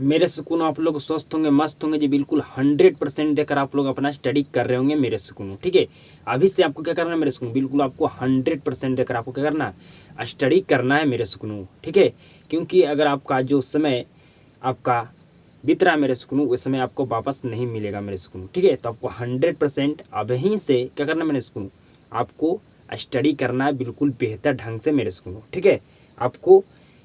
मेरे सुकून आप लोग स्वस्थ होंगे, मस्त होंगे जी, बिल्कुल 100% देकर आप लोग अपना स्टडी कर रहे होंगे मेरे सुकून। ठीक है, अभी से आपको क्या करना है मेरे सुकून, बिल्कुल आपको 100% देकर आपको क्या करना है, स्टडी करना है मेरे सुकून। ठीक है, क्योंकि अगर आपका जो समय आपका बीत रहा है मेरे सुकून, उस समय आपको वापस नहीं मिलेगा मेरे सुकून। ठीक है, तो आपको 100% अभी से क्या करना है मेरे सुकून, आपको स्टडी करना है बिल्कुल बेहतर ढंग से मेरे सुकून। ठीक है, आपको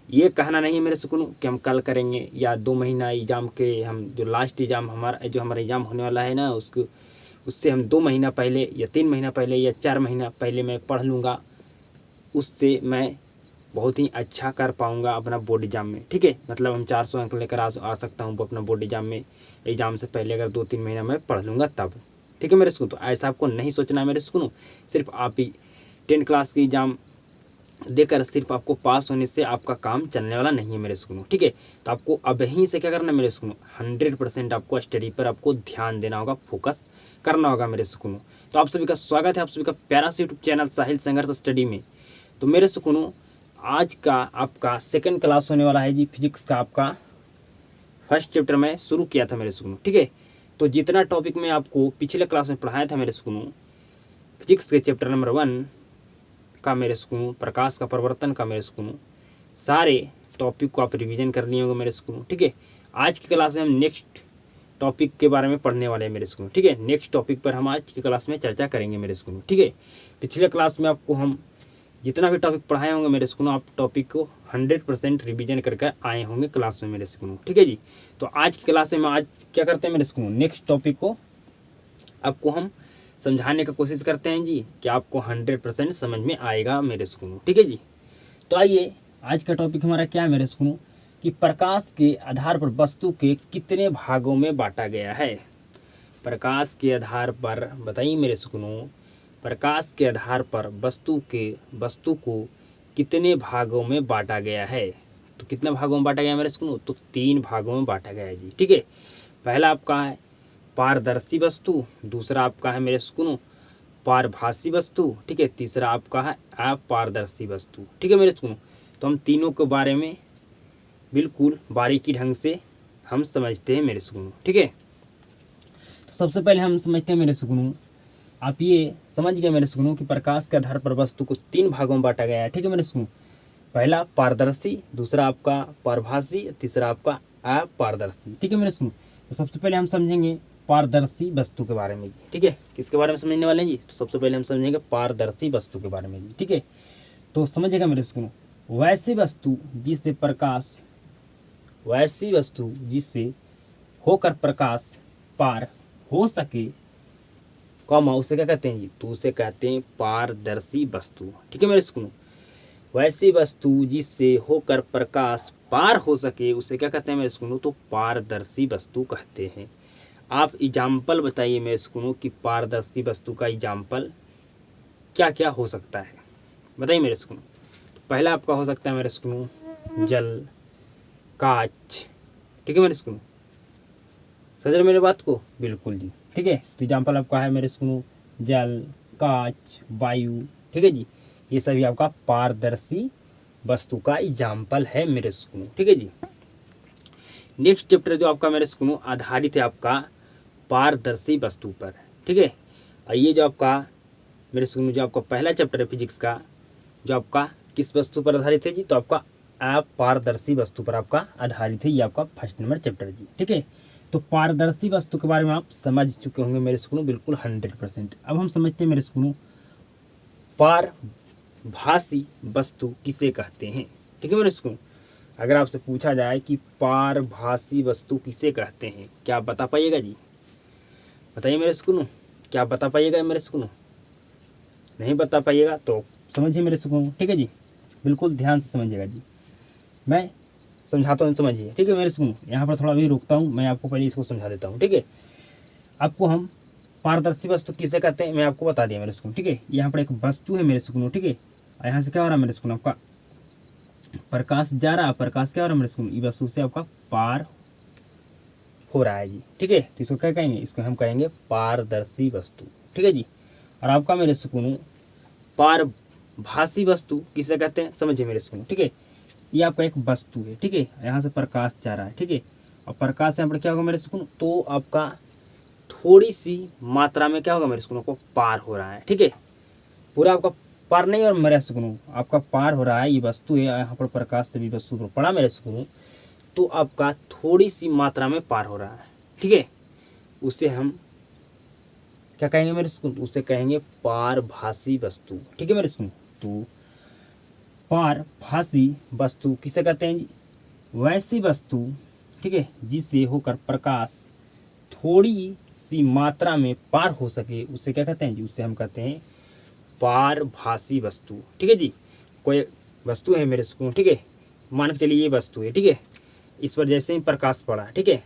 ये कहना नहीं है मेरे सुकून कि हम कल करेंगे या 2 महीना एग्ज़ाम के, हम जो लास्ट एग्ज़ाम हमारा एग्ज़ाम होने वाला है ना, उसको उससे हम 2 महीना पहले या 3 महीना पहले या 4 महीना पहले मैं पढ़ लूँगा, उससे मैं बहुत ही अच्छा कर पाऊँगा अपना बोर्ड एग्ज़ाम में। ठीक है, मतलब हम 400 अंक लेकर आ सकता हूँ अपना बोर्ड एग्ज़ाम में, एग्ज़ाम से पहले अगर 2-3 महीना मैं पढ़ लूँगा तब। ठीक है मेरे सुकून, तो ऐसा आपको नहीं सोचना है मेरे सुकून। सिर्फ आप ही 10 क्लास की एग्ज़ाम देकर सिर्फ आपको पास होने से आपका काम चलने वाला नहीं है मेरे सुकून। ठीक है, तो आपको अब यहीं से क्या करना है मेरे सुकून, 100% आपको स्टडी पर आपको ध्यान देना होगा, फोकस करना होगा मेरे सुकून। तो आप सभी का स्वागत है, आप सभी का प्यारा सा यूट्यूब चैनल साहिल संघर्ष स्टडी में। तो मेरे सुकून, आज का आपका सेकंड क्लास होने वाला है जी, फिजिक्स का आपका फर्स्ट चैप्टर में शुरू किया था मेरे सुकून। ठीक है, तो जितना टॉपिक मैं आपको पिछले क्लास में पढ़ाया था मेरे सुकून, फिजिक्स के चैप्टर नंबर 1 का मेरे सुकून, प्रकाश का परिवर्तन का मेरे सुकून, सारे टॉपिक को आप रिवीजन कर लिए होंगे मेरे सुकून। ठीक है, आज की क्लास में हम नेक्स्ट टॉपिक के बारे में पढ़ने वाले हैं मेरे सुकून। ठीक है, नेक्स्ट टॉपिक पर हम आज की क्लास में चर्चा करेंगे मेरे सुकून। ठीक है, पिछले क्लास में आपको हम जितना भी टॉपिक पढ़ाए होंगे मेरे सुकून, आप टॉपिक को 100% रिवीजन करके आए होंगे क्लास में मेरे सुकून। ठीक है जी, तो आज की क्लास में आज क्या करते हैं मेरे सुकून, नेक्स्ट टॉपिक को आपको हम समझाने का कोशिश करते हैं जी, कि आपको 100% समझ में आएगा मेरे सुकून। ठीक है जी, तो आइए आज का टॉपिक हमारा क्या है मेरे सुकून, कि प्रकाश के आधार पर वस्तु के कितने भागों में बांटा गया है। प्रकाश के आधार पर बताइए मेरे सुकून, प्रकाश के आधार पर वस्तु को कितने भागों में बांटा गया है। तो कितने भागों में बांटा गया है मेरे सुकून, तो 3 भागों में बांटा गया है जी। ठीक है, पहला आपका है पारदर्शी वस्तु, दूसरा आपका है मेरे सुकून पारभासी वस्तु। ठीक है, तीसरा आपका है अपारदर्शी वस्तु। ठीक है मेरे सुकून, तो हम तीनों के बारे में बिल्कुल बारीकी ढंग से हम समझते हैं मेरे सुकून। ठीक है, तो सबसे पहले हम समझते हैं मेरे सुकून, आप ये समझ गए मेरे सुकून कि प्रकाश के आधार पर वस्तु को 3 भागों में बांटा गया है। ठीक है मेरे सुकून, पहला पारदर्शी, दूसरा आपका पारभासी, तीसरा आपका अपारदर्शी। ठीक है मेरे सुकून, तो सबसे पहले हम समझेंगे पारदर्शी वस्तु के बारे में। ठीक है, किसके बारे में समझने वाले हैं जी, तो सबसे पहले हम समझेंगे पारदर्शी वस्तु के बारे में जी। ठीक है, तो समझिएगा मेरे सुकून, वैसी वस्तु जिससे होकर प्रकाश पार हो सके, कॉमा, उसे क्या कहते हैं जी, तो उसे कहते हैं पारदर्शी वस्तु। ठीक है मेरे सुकून, वैसी वस्तु जिससे होकर प्रकाश पार हो सके उसे क्या कहते हैं मेरे सुकून, तो पारदर्शी वस्तु कहते हैं। आप एग्जाम्पल बताइए मेरे सुकून कि पारदर्शी वस्तु का एग्जाम्पल क्या क्या हो सकता है, बताइए मेरे सुकून। तो पहला आपका हो सकता है मेरे सुकून जल, कांच। ठीक है मेरे सुकून, समझ रहे मेरे बात को, बिल्कुल जी। ठीक है, तो एग्जाम्पल आपका है मेरे सुकून जल, कांच, वायु। ठीक है जी, ये सभी आपका पारदर्शी वस्तु का एग्जाम्पल है मेरे सुकून। ठीक है जी, नेक्स्ट चैप्टर जो आपका मेरे सुकून आधारित है आपका पारदर्शी वस्तु पर। ठीक है, और ये जो आपका मेरे सुकून जो आपका पहला चैप्टर है फिजिक्स का, जो आपका किस वस्तु पर आधारित है जी, तो आपका अपारदर्शी वस्तु पर आपका आधारित है, ये आपका फर्स्ट नंबर चैप्टर जी। ठीक है, तो पारदर्शी वस्तु के बारे में आप समझ चुके होंगे मेरे सुकून, बिल्कुल 100%। अब हम समझते हैं मेरे सुकून पारभासी वस्तु किसे कहते हैं। ठीक है मेरे सुकून, अगर आपसे पूछा जाए कि पारभासी वस्तु किसे कहते हैं, क्या आप बता पाइएगा जी, बताइए मेरे सुकून, क्या आप बता पाइएगा मेरे सुकून, नहीं बता पाइएगा तो समझिए मेरे सुकून। ठीक है जी, बिल्कुल ध्यान से समझिएगा जी, मैं समझाता हूँ, समझिए। ठीक है मेरे सुकून, यहाँ पर थोड़ा भी रुकता हूँ, मैं आपको पहले इसको समझा देता हूँ। ठीक है, आपको हम पारदर्शी वस्तु किसे कहते हैं मैं आपको बता दिया मेरे सुकून। ठीक है, यहाँ पर एक वस्तु है मेरे सुकून। ठीक है, और यहाँ से क्या हो रहा है मेरे सुकून, आपका प्रकाश जा रहा है, प्रकाश क्या हो रहा है मेरे सुकून, ये वस्तु से आपका पार हो रहा है जी। ठीक है, तो इसको क्या कहेंगे, इसको हम कहेंगे पारदर्शी वस्तु। ठीक है जी, और आपका मेरे सुकून पारभासी वस्तु किसे कहते हैं, समझिए मेरे सुकून। ठीक है, ये आपका एक वस्तु है, ठीक है, यहाँ से प्रकाश जा रहा है, ठीक है, और प्रकाश यहाँ पर क्या होगा मेरे सुकून, तो आपका थोड़ी सी मात्रा में क्या होगा मेरे सुकूनों को पार हो रहा है, ठीक है, पूरा आपका पार नहीं और मेरे सुकूनों आपका पार हो रहा है, ये वस्तु है, यहाँ पर प्रकाश से भी वस्तु पर पड़ा मेरे सुकूनों, तो आपका थोड़ी सी मात्रा में पार हो रहा है, ठीक है, उसे हम क्या कहेंगे मेरे सुकून, उसे कहेंगे पारभासी वस्तु, ठीक है मेरे सुकून। तो पारभासी वस्तु किसे कहते हैं जी, वैसी वस्तु, ठीक है, जिसे होकर प्रकाश थोड़ी सी मात्रा में पार हो सके, उसे क्या कहते हैं जी, उसे हम कहते हैं पारभासी वस्तु, ठीक है जी। कोई वस्तु है मेरे सुकून, ठीक है, मान के चलिए ये वस्तु है, ठीक है, इस पर जैसे ही प्रकाश पड़ा, ठीक है,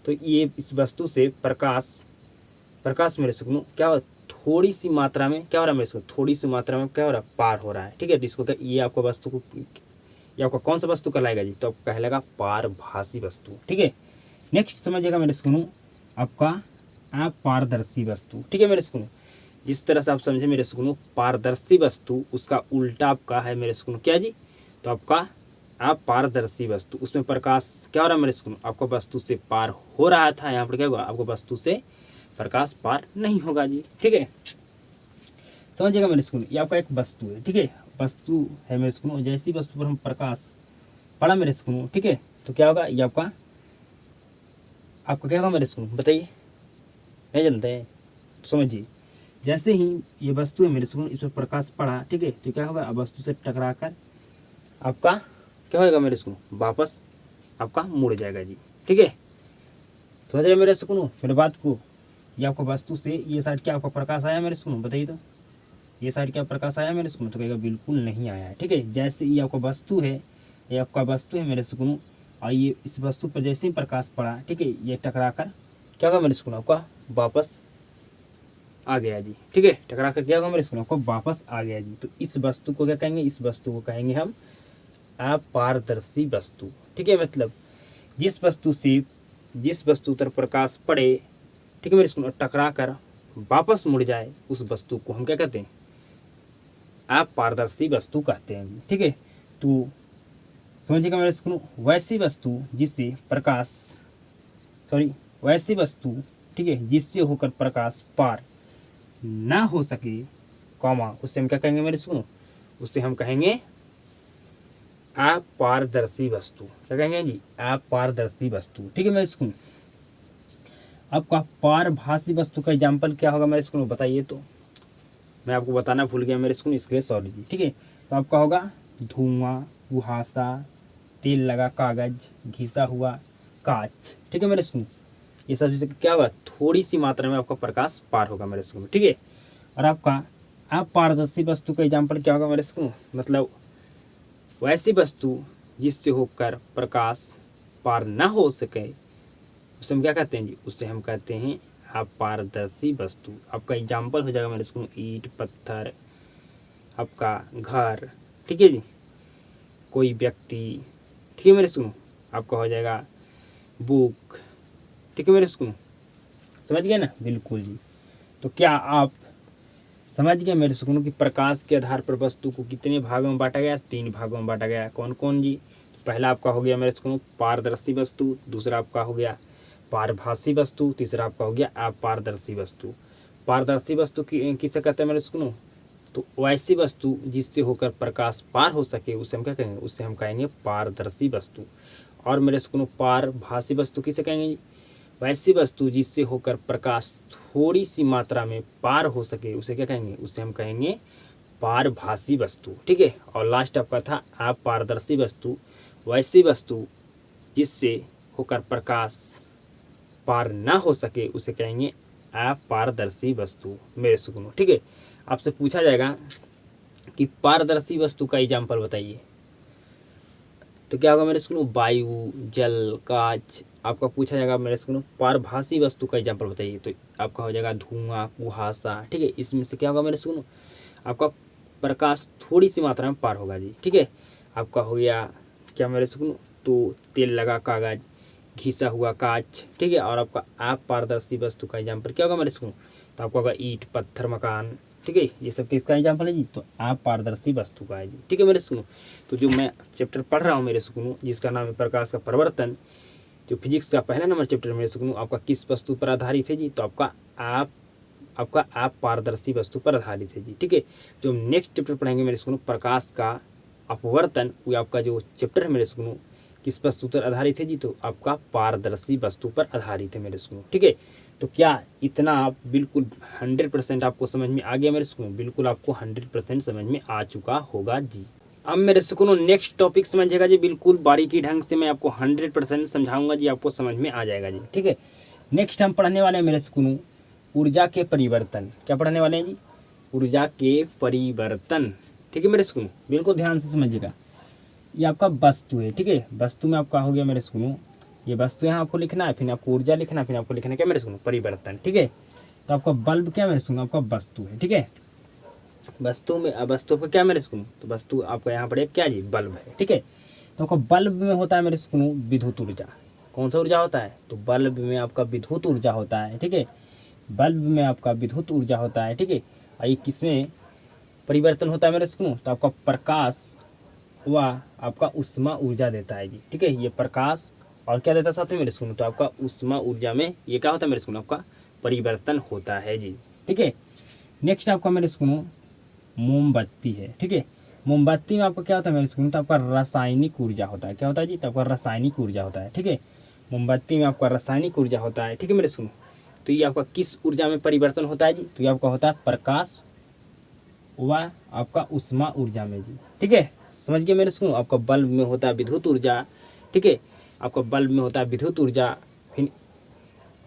तो ये इस वस्तु से प्रकाश मेरे सुकून क्या हो, थोड़ी सी मात्रा में क्या हो रहा है मेरे सुकून, थोड़ी सी मात्रा में क्या हो रहा है, पार हो रहा है, ठीक है। तो इसको क्या, ये आपका वस्तु को, ये आपका कौन सा वस्तु कहलाएगा जी, तो आपको कहलाएगा पारभासी वस्तु, ठीक है। नेक्स्ट समझिएगा मेरे सुकून, आपका अपारदर्शी वस्तु, ठीक है मेरे सुकून। जिस तरह से आप समझे मेरे सुकून, पारदर्शी वस्तु उसका उल्टा आपका है मेरे सुकून क्या जी, तो आपका अपारदर्शी वस्तु, उसमें प्रकाश क्या हो रहा है मेरे सुकून, आपको वस्तु से पार हो रहा था, यहाँ पर क्या होगा, आपको वस्तु से प्रकाश पार नहीं होगा जी, ठीक है, समझिएगा मेरे सुकून। ये आपका एक वस्तु है, ठीक है, वस्तु है मेरे सुकून, जैसी वस्तु पर हम प्रकाश पड़ा मेरे सुकून, ठीक है, तो क्या होगा, ये आपका क्या होगा मेरे सुकून, बताइए, नहीं जानते हैं तो समझिए, जैसे ही ये वस्तु है मेरे सुकून, इस पर प्रकाश पड़ा, ठीक है, तो क्या होगा, वस्तु से टकरा कर आपका क्या होगा मेरे सुकून, वापस आपका मुड़ जाएगा जी, ठीक है, समझ रहे मेरे सुकून मेरे बात को। ये आपको वस्तु से ये साइड क्या आपका प्रकाश आया मेरे सुकून, बताइए तो, ये साइड क्या प्रकाश आया मेरे सुकून, तो कहेगा बिल्कुल नहीं आया है, ठीक है। जैसे ये आपका वस्तु है, ये आपका वस्तु है मेरे सुकून, और ये इस वस्तु पर जैसे ही प्रकाश पड़ा, ठीक है, ये टकरा कर क्या होगा मेरे सुकून, आपका वापस आ गया जी, ठीक है, टकरा कर क्या होगा मेरे सुकून, आपको वापस आ गया जी। तो इस वस्तु को क्या कहेंगे, इस वस्तु को कहेंगे हम अपारदर्शी वस्तु, ठीक है, मतलब जिस वस्तु पर प्रकाश पड़े, ठीक है मेरे सुकून, टकरा कर वापस मुड़ जाए, उस वस्तु को हम क्या कहते हैं, अपारदर्शी वस्तु कहते हैं, ठीक है। तो समझिएगा मेरे सुकून, वैसी वस्तु जिससे प्रकाश वैसी वस्तु, ठीक है, जिससे होकर प्रकाश पार ना हो सके, कॉमा, उससे हम क्या कहेंगे मेरे सुनो, उससे हम कहेंगे अपारदर्शी वस्तु, क्या कहेंगे जी, अपारदर्शी वस्तु, ठीक है मेरे सुनो। आपका पारभासी वस्तु का एग्जाम्पल क्या होगा मेरे सुनो, बताइए तो, मैं आपको बताना भूल गया मेरे सुनो, इसके लिए सॉरी जी, ठीक है। तो आपका होगा धुआं, कुहासा, तेल लगा कागज, घिसा हुआ कांच, ठीक है मेरे सुनो, ये सब चीज़ क्या होगा, थोड़ी सी मात्रा में आपका प्रकाश पार होगा मेरे सुकून, ठीक है। और आपका अपारदर्शी वस्तु का एग्जाम्पल क्या होगा मेरे सुकून, मतलब वैसी वस्तु जिससे होकर प्रकाश पार ना हो सके, उसे हम क्या कहते हैं जी, उसे हम कहते हैं अपारदर्शी वस्तु। आपका एग्जाम्पल हो जाएगा मेरे सुकून, ईंट, पत्थर, आपका घर, ठीक है जी, कोई व्यक्ति, ठीक है मेरे सुकून, आपका हो जाएगा बुक, ठीक है मेरे सुकून, समझ गए ना, बिल्कुल जी। तो क्या आप समझ गए मेरे सुकून कि प्रकाश के आधार पर वस्तु को कितने भागों में बांटा गया, 3 भागों में बांटा गया, कौन कौन जी, पहला आपका हो गया मेरे सुकून पारदर्शी वस्तु, दूसरा आपका हो गया पारभासी वस्तु, तीसरा आपका हो गया अपारदर्शी वस्तु। पारदर्शी वस्तु किसे कहते हैं मेरे सुकून, तो वैसी वस्तु जिससे होकर प्रकाश पार हो सके, उसे हम क्या कहेंगे, उसे हम कहेंगे पारदर्शी वस्तु। और मेरे सुकून पारभासी वस्तु किसे कहेंगे, वैसी वस्तु जिससे होकर प्रकाश थोड़ी सी मात्रा में पार हो सके, उसे क्या कहेंगे, उसे हम कहेंगे पारभासी वस्तु, ठीक है। और लास्ट आपका था अपारदर्शी वस्तु, वैसी वस्तु जिससे होकर प्रकाश पार ना हो सके, उसे कहेंगे अपारदर्शी वस्तु मेरे सुकून, ठीक है। आपसे पूछा जाएगा कि पारदर्शी वस्तु का एग्जाम्पल बताइए, तो क्या होगा मेरे सुनो, वायु, जल, कांच, आपका पूछा जाएगा मेरे सुनो पारभासी वस्तु का एग्जाम्पल बताइए, तो आपका हो जाएगा धुआं, कुहासा, ठीक है। इसमें से क्या होगा मेरे सुनो, आपका प्रकाश थोड़ी सी मात्रा में पार होगा जी, ठीक है। आपका हो गया क्या मेरे सुनो, तो तेल लगा कागज, घिसा हुआ कांच, ठीक है, और आपका अपारदर्शी वस्तु का एग्जाम्पल क्या होगा मेरे स्कूल, तो आपको होगा ईंट, पत्थर, मकान, ठीक है, ये सब किसका एग्जाम्पल है जी, तो अपारदर्शी वस्तु का है जी, ठीक है मेरे स्कूल। तो जो मैं चैप्टर पढ़ रहा हूँ मेरे स्कूल, जिसका नाम है प्रकाश का परिवर्तन, जो फिजिक्स का पहला नंबर चैप्टर मेरे स्कूल, आपका किस वस्तु पर आधारित है जी, तो आपका अपारदर्शी वस्तु पर आधारित है जी, ठीक है। जो नेक्स्ट चैप्टर पढ़ेंगे मेरे स्कूल प्रकाश का अपवर्तन, वो आपका जो चैप्टर है मेरे स्कूल किस वस्तु पर आधारित है जी, तो आपका पारदर्शी वस्तु पर आधारित है मेरे स्कूल, ठीक है। तो क्या इतना आप बिल्कुल 100% आपको समझ में आ गया मेरे स्कूल, बिल्कुल आपको 100% समझ में आ चुका होगा जी। अब मेरे स्कूल नेक्स्ट टॉपिक समझिएगा जी, बिल्कुल बारीकी ढंग से मैं आपको 100% समझाऊंगा जी, आपको समझ में आ जाएगा जी, ठीक है। नेक्स्ट हम पढ़ने वाले हैं मेरे स्कूल ऊर्जा के परिवर्तन, क्या पढ़ने वाले हैं जी, ऊर्जा के परिवर्तन, ठीक है मेरे स्कूल, बिल्कुल ध्यान से समझिएगा। ये आपका वस्तु है, ठीक है, वस्तु में आपका हो गया मेरे स्कूल, ये वस्तु यहाँ आपको लिखना है, फिर आपको ऊर्जा लिखना है, फिर आपको लिखना है क्या मेरे स्कूल, परिवर्तन, ठीक है। तो आपका बल्ब क्या मेरे स्कूल, आपका वस्तु है, ठीक है, वस्तु में वस्तु पर क्या मेरे स्कूल, तो वस्तु आपका यहाँ पर क्या जी, बल्ब है, ठीक है। तो आपका बल्ब में होता है मेरे स्कूल विद्युत ऊर्जा, कौन सा ऊर्जा होता है, तो बल्ब में आपका विद्युत ऊर्जा होता है, ठीक है, बल्ब में आपका विद्युत ऊर्जा होता है, ठीक है। और ये किसमें परिवर्तन होता है मेरे स्कूल, तो आपका प्रकाश व आपका उष्मा ऊर्जा देता है जी, ठीक है, ये प्रकाश और क्या देता है साथ में मेरे स्कूल, तो आपका उष्मा ऊर्जा में ये क्या होता है मेरे स्कूल, आपका परिवर्तन होता है जी, ठीक है। नेक्स्ट आपका मेरे स्कूल मोमबत्ती है, ठीक है, मोमबत्ती में आपका क्या होता है मेरे स्कूल, तो आपका रासायनिक ऊर्जा होता है, क्या होता है जी, तो आपका रासायनिक ऊर्जा होता है, ठीक है, मोमबत्ती में आपका रासायनिक ऊर्जा होता है, ठीक है मेरे स्कूल। तो ये आपका किस ऊर्जा में परिवर्तन होता है जी, तो ये आपका होता है प्रकाश व आपका उष्मा ऊर्जा में जी, ठीक है, समझ गए मेरे स्कूल। आपका बल्ब में होता है विद्युत ऊर्जा, ठीक है, आपका बल्ब में होता है विद्युत ऊर्जा, फिर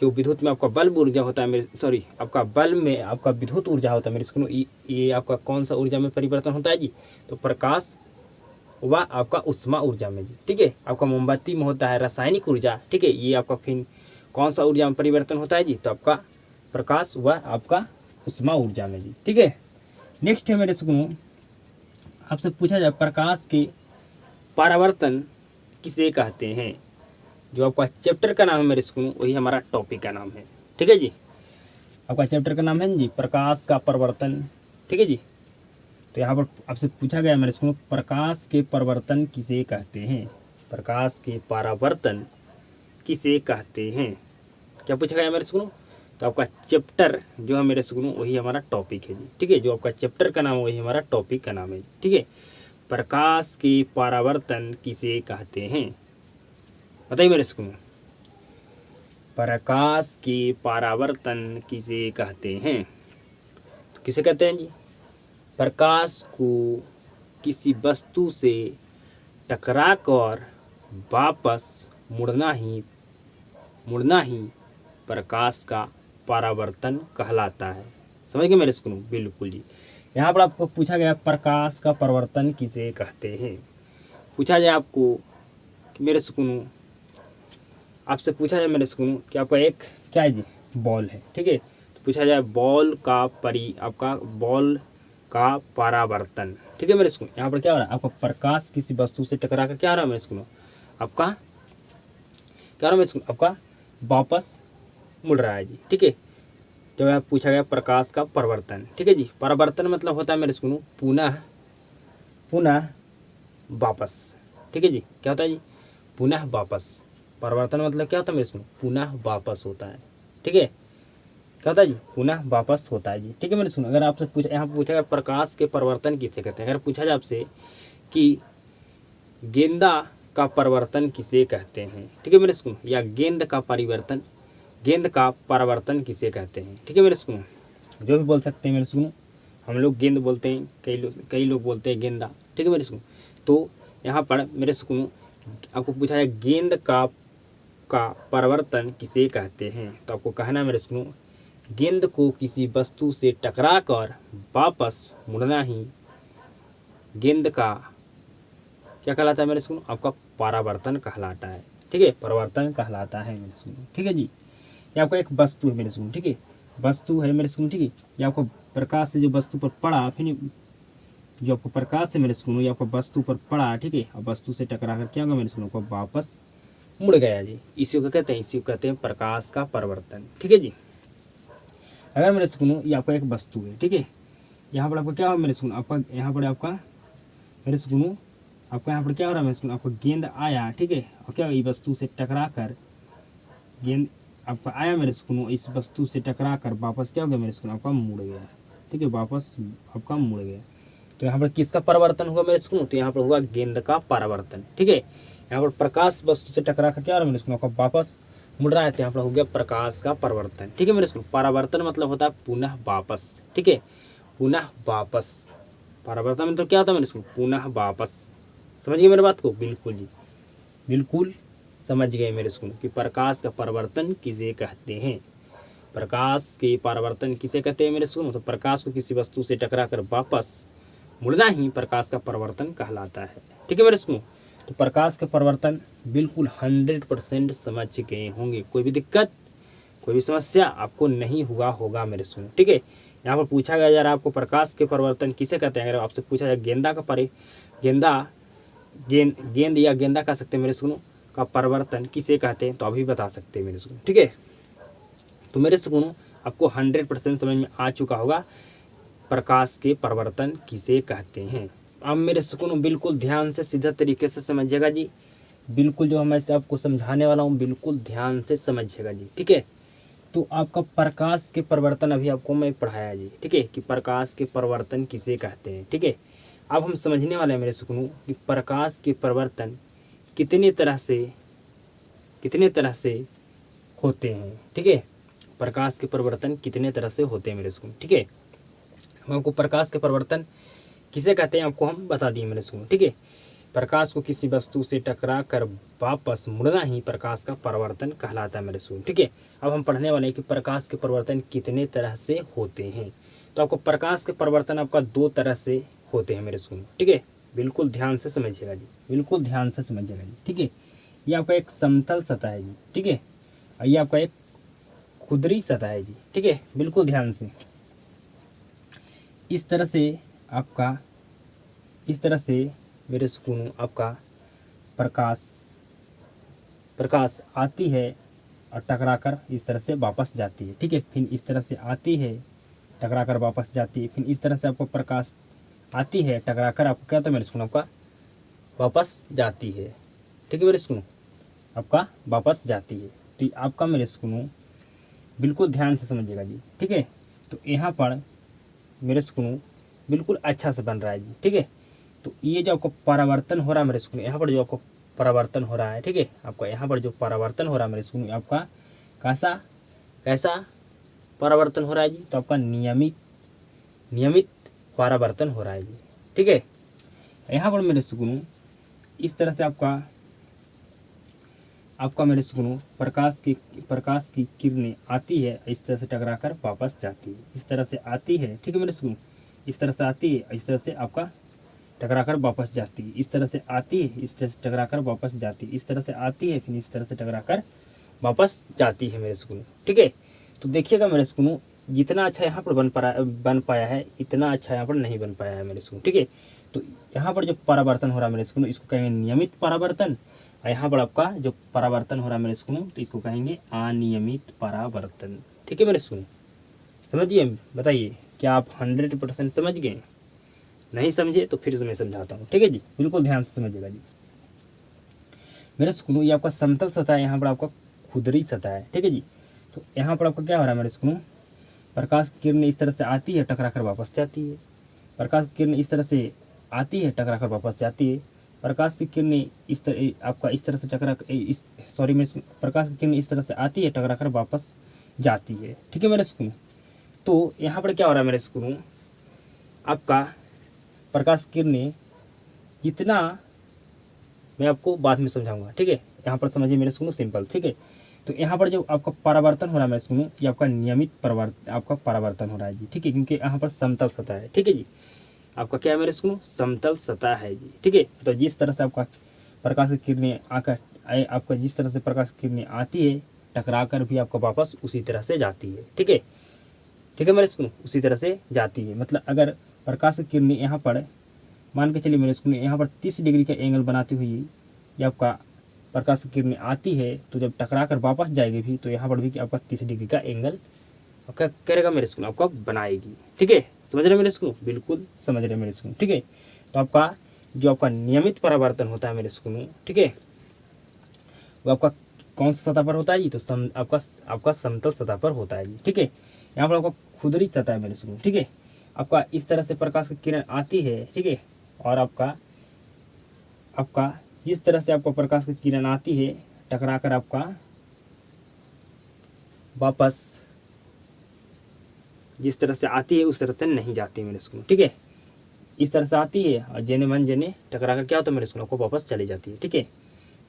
जो विद्युत में आपका बल्ब ऊर्जा होता है मेरे सॉरी आपका बल्ब में आपका विद्युत ऊर्जा होता है मेरे स्कूल, ये आपका कौन सा ऊर्जा में परिवर्तन होता है जी, तो प्रकाश व आपका उष्मा ऊर्जा में जी, ठीक है। आपका मोमबत्ती में होता है रासायनिक ऊर्जा, ठीक है, ये आपका फिर कौन सा ऊर्जा में परिवर्तन होता है जी, तो आपका प्रकाश व आपका उष्मा ऊर्जा में जी, ठीक है। नेक्स्ट है मेरे स्कूल आपसे पूछा जाए प्रकाश के परावर्तन किसे कहते हैं, जो आपका चैप्टर का नाम है मेरे स्कूल वही हमारा टॉपिक का नाम है, ठीक है जी। आपका चैप्टर का नाम है जी प्रकाश का परिवर्तन, ठीक है जी। तो यहाँ पर आपसे पूछा गया मेरे स्कूल प्रकाश के परिवर्तन किसे कहते हैं, प्रकाश के परावर्तन किसे कहते हैं, क्या पूछा गया मेरे स्कूल, तो आपका चैप्टर जो है मेरे स्कूल वही हमारा टॉपिक है जी, ठीक है, जो आपका चैप्टर का नाम है वही हमारा टॉपिक का नाम है, ठीक है। प्रकाश के परावर्तन किसे कहते हैं, बताइए मेरे स्कूल, प्रकाश के परावर्तन किसे कहते हैं, किसे कहते हैं जी, प्रकाश को किसी वस्तु से टकराकर वापस मुड़ना ही प्रकाश का परावर्तन कहलाता है, समझ गए मेरे स्कूल, बिल्कुल जी। यहाँ पर आपको पूछा गया प्रकाश का परिवर्तन किसे कहते हैं, पूछा जाए आपको मेरे स्कूल, आपसे पूछा जाए मेरे स्कूल कि आपका एक क्या है जी बॉल है, ठीक है, तो पूछा जाए बॉल का परावर्तन, ठीक है मेरे स्कूल। यहाँ पर क्या हो रहा है, आपका प्रकाश किसी वस्तु से टकरा कर क्या हो रहा है मेरे स्कूल, आपका क्या हो रहा है मेरे स्कूल, आपका वापस मुड़ रहा है जी, ठीक है। तो यहाँ पूछा गया प्रकाश का परिवर्तन, ठीक है जी, परावर्तन मतलब होता है मेरे स्कूल पुनः वापस, ठीक है जी, क्या होता है जी, पुनः वापस, परिवर्तन मतलब क्या होता है मेरे स्कूल, पुनः वापस होता है, ठीक है, क्या होता है जी, पुनः वापस होता है जी, ठीक है मेरे सुनो। अगर आपसे पूछा यहाँ पूछा गया प्रकाश के परिवर्तन किसे कहते हैं, अगर पूछा जाए आपसे कि गेंदा का परिवर्तन किसे कहते हैं, ठीक है मेरे सुनो, या गेंद का परिवर्तन किसे कहते हैं, ठीक है मेरे सुनो, जो भी बोल सकते हैं मेरे सुनो, हम लोग गेंद बोलते हैं, कई लोग बोलते हैं गेंदा, ठीक है मेरे सुनो। तो यहाँ पर मेरे सुनो आपको पूछा है गेंद का परिवर्तन किसे कहते हैं, तो आपको कहना है मेरे सुनो गेंद को किसी वस्तु से टकराकर वापस मुड़ना ही गेंद का क्या कहलाता है मेरे सुनो, आपका परावर्तन कहलाता है, ठीक है, परिवर्तन कहलाता है मेरे सुनो, ठीक है जी। ये आपका एक वस्तु है मेरे सुनो, ठीक है, वस्तु है मेरे सुनो, ठीक है, ये आपको प्रकाश से जो वस्तु पर पड़ा, फिर जो आपको प्रकाश से मेरे सुनो ये आपको वस्तु पर पड़ा, ठीक है, और वस्तु से टकरा कर क्या होगा मेरे सुनो को वापस मुड़ गया जी। इसी को कहते हैं, इसी को कहते हैं प्रकाश का परिवर्तन। ठीक है जी। अगर मेरे सुनो ये आपका एक वस्तु है, ठीक है, यहाँ पर आपका क्या हो मेरे सुनो, आपका यहाँ पर आपका मेरे सुनो आपका यहाँ पर क्या हो रहा है मेरे सुनो, आपका गेंद आया, ठीक है, और क्या ये वस्तु से टकरा कर गेंद आपका आया मेरे सुनो, इस वस्तु से टकरा कर वापस क्या हो गया मेरे सुनो, आपका मुड़ गया। ठीक है, वापस आपका मुड़ गया। तो यहाँ पर किसका परिवर्तन हुआ मेरे सुनो, तो यहाँ पर हुआ गेंद का परिवर्तन। ठीक है, यहाँ पर प्रकाश वस्तु से टकरा कर क्या हो रहा है मेरे सुनो, आपका वापस मुड़ रहा है, तो यहाँ पर हो गया प्रकाश का परिवर्तन। ठीक है मेरे सुनो, परिवर्तन मतलब होता है पुनः वापस। ठीक है, पुनः वापस, परिवर्तन मतलब क्या होता है मेरे सुनो, पुनः वापस। समझिए मेरी बात को, बिल्कुल जी, बिल्कुल समझ गए मेरे सुनो कि प्रकाश का परिवर्तन किसे कहते हैं। प्रकाश के परिवर्तन किसे कहते हैं मेरे सुनो, तो प्रकाश को किसी वस्तु से टकरा कर वापस मुड़ना ही प्रकाश का परिवर्तन कहलाता है। ठीक है मेरे सुनो, तो प्रकाश का परिवर्तन बिल्कुल 100% समझ गए होंगे। कोई भी दिक्कत, कोई भी समस्या आपको नहीं हुआ होगा मेरे सुनो। ठीक है, यहाँ पर पूछा गया यार आपको प्रकाश के परिवर्तन किसे कहते हैं, अगर आपसे पूछा जाए गेंद या गेंदा कह सकते हैं मेरे सुनो का परिवर्तन किसे कहते हैं, तो अभी बता सकते हैं मेरे सुनो। ठीक है, तो मेरे सुनो आपको 100% समझ में आ चुका होगा प्रकाश के परिवर्तन किसे कहते हैं। अब मेरे सुकून बिल्कुल ध्यान से सीधा तरीके से समझिएगा जी, बिल्कुल जो मैं आपको समझाने वाला हूँ बिल्कुल ध्यान से समझिएगा जी। ठीक है, तो आपका प्रकाश के परिवर्तन अभी आपको मैं पढ़ाया जी। ठीक है, कि प्रकाश के परिवर्तन किसे कहते हैं। ठीक है, अब हम समझने वाले हैं मेरे सुकून कि प्रकाश के परिवर्तन कितने तरह से होते हैं। ठीक है, प्रकाश के परिवर्तन कितने तरह से होते हैं मेरे सुकून। ठीक है, हम आपको प्रकाश के परिवर्तन किसे कहते हैं आपको हम बता दिए मेरे सुकून। ठीक है, प्रकाश को किसी वस्तु से टकरा कर वापस मुड़ना ही प्रकाश का परिवर्तन कहलाता है मेरे सुकून। ठीक है, अब हम पढ़ने वाले हैं कि प्रकाश के परिवर्तन कितने तरह से होते हैं। तो आपको प्रकाश के परिवर्तन आपका 2 तरह से होते हैं मेरे सुकून। ठीक है, बिल्कुल ध्यान से समझिएगा जी, बिल्कुल ध्यान से समझिएगा जी। ठीक है, ये आपका एक समतल सतह है जी। ठीक है, और ये आपका एक खुरदरी सतह है जी। ठीक है, बिल्कुल ध्यान से इस तरह से मेरे सुकून आपका प्रकाश आती है और टकराकर इस तरह से वापस जाती है। ठीक है, फिर इस तरह से आती है टकराकर वापस जाती है, फिर इस तरह से आपको प्रकाश आती है टकराकर आपको क्या होता है मेरे सुकून आपका वापस जाती है। ठीक है मेरे सुकून, आपका वापस जाती है। तो आपका मेरे सुकून बिल्कुल ध्यान से समझिएगा जी। ठीक है, तो यहाँ पर मेरे सुकून बिल्कुल अच्छा से बन रहा है जी। ठीक है, तो ये जो आपको परावर्तन हो रहा है मेरे सुकून, यहाँ पर जो आपको परावर्तन हो रहा है, ठीक है, आपका यहाँ पर जो परावर्तन हो रहा है मेरे सुकून आपका कैसा परावर्तन हो रहा है जी, तो आपका नियमित परावर्तन हो रहा है जी। ठीक है, यहाँ पर मेरे सुकून इस तरह से आपका मेरे सुकून प्रकाश की किरणें आती है, इस तरह से टकराकर वापस जाती है, इस तरह से आती है। ठीक है मेरे सुकून, इस तरह से आती है, इस तरह से आपका टकराकर वापस जाती है, इस तरह से आती है, इस तरह से टकराकर वापस जाती है, इस तरह से आती है, फिर इस तरह से टकराकर वापस जाती है मेरे सुकून। ठीक है, तो देखिएगा मेरे सुकून जितना अच्छा यहाँ पर बन पाया है इतना अच्छा यहाँ पर नहीं बन पाया है मेरे सुकून। ठीक है, तो यहाँ पर जो परावर्तन हो रहा है मेरे सुकून इसको कहेंगे नियमित परावर्तन, और यहाँ पर आपका जो परावर्तन हो रहा है मेरे सुकून तो इसको कहेंगे अनियमित परावर्तन। ठीक है मेरे सुकून, समझिए, बताइए क्या आप 100% समझ गए? नहीं समझे तो फिर से मैं समझाता हूँ। ठीक है जी, बिल्कुल ध्यान से समझिएगा जी। मेरे सुकून ये आपका समतल सतह है, यहाँ पर आपका खुरदरी सतह है। ठीक है जी, तो यहाँ पर आपका क्या हो रहा है मेरे सुकून, प्रकाश की किरण इस तरह से आती है टकराकर वापस जाती है, प्रकाश की किरण इस तरह से आती है टकराकर वापस जाती है, प्रकाश की किरणें इस तरह आपका इस तरह से प्रकाश की किरण इस तरह से आती है टकराकर वापस जाती है। ठीक है मेरे सुकून, तो यहाँ पर क्या हो रहा है मेरे सुकून आपका प्रकाश की किरणें जितना मैं आपको बाद में समझाऊंगा। ठीक है, यहाँ पर समझिए मेरे सुकून सिंपल। ठीक है, तो यहाँ पर जो आपका परावर्तन हो रहा है मेरे सुकून ये आपका नियमित परावर्तन हो रहा है जी। ठीक है, क्योंकि यहाँ पर समतल सतह है। ठीक है जी, आपका क्या है मेरे सुकून समतल सतह है जी। ठीक है, तो जिस तरह से आपका प्रकाश की किरणें आपका जिस तरह से प्रकाश की किरणें आती है टकरा कर भी आपका वापस उसी तरह से जाती है। ठीक है, ठीक है मेरे सुकून, उसी तरह से जाती है। मतलब अगर प्रकाश की किरणें यहाँ पर मान के चलिए मेरे सुकून यहाँ पर 30 डिग्री का एंगल बनाती हुई ये आपका प्रकाश की किरणें आती है तो जब टकरा कर वापस जाएगी भी तो यहाँ पर भी आपका 30 डिग्री का एंगल क्या करेगा मेरे स्कूल, आपका बनाएगी। ठीक है, समझ रहे मेरे स्कूल, बिल्कुल समझ रहे मेरे स्कूल। ठीक है, तो आपका जो आपका नियमित परावर्तन होता है मेरे स्कूल, ठीक है, वो आपका कौन सा सतह पर होता है जी, तो आपका समतल सतह पर होता है जी। ठीक है, यहाँ पर आपका खुरदरी सतह है मेरे स्कूल। ठीक है, आपका इस तरह से प्रकाश की किरण आती है। ठीक है, और आपका जिस तरह से आपको प्रकाश की किरण आती है टकरा कर आपका वापस जिस तरह से आती है उस तरह से नहीं जाती है मेरे स्कूल। ठीक है, इस तरह से आती है और जेने मन जेने टकरा कर क्या होता है मेरे स्कूल, आपको वापस चली जाती है। ठीक है,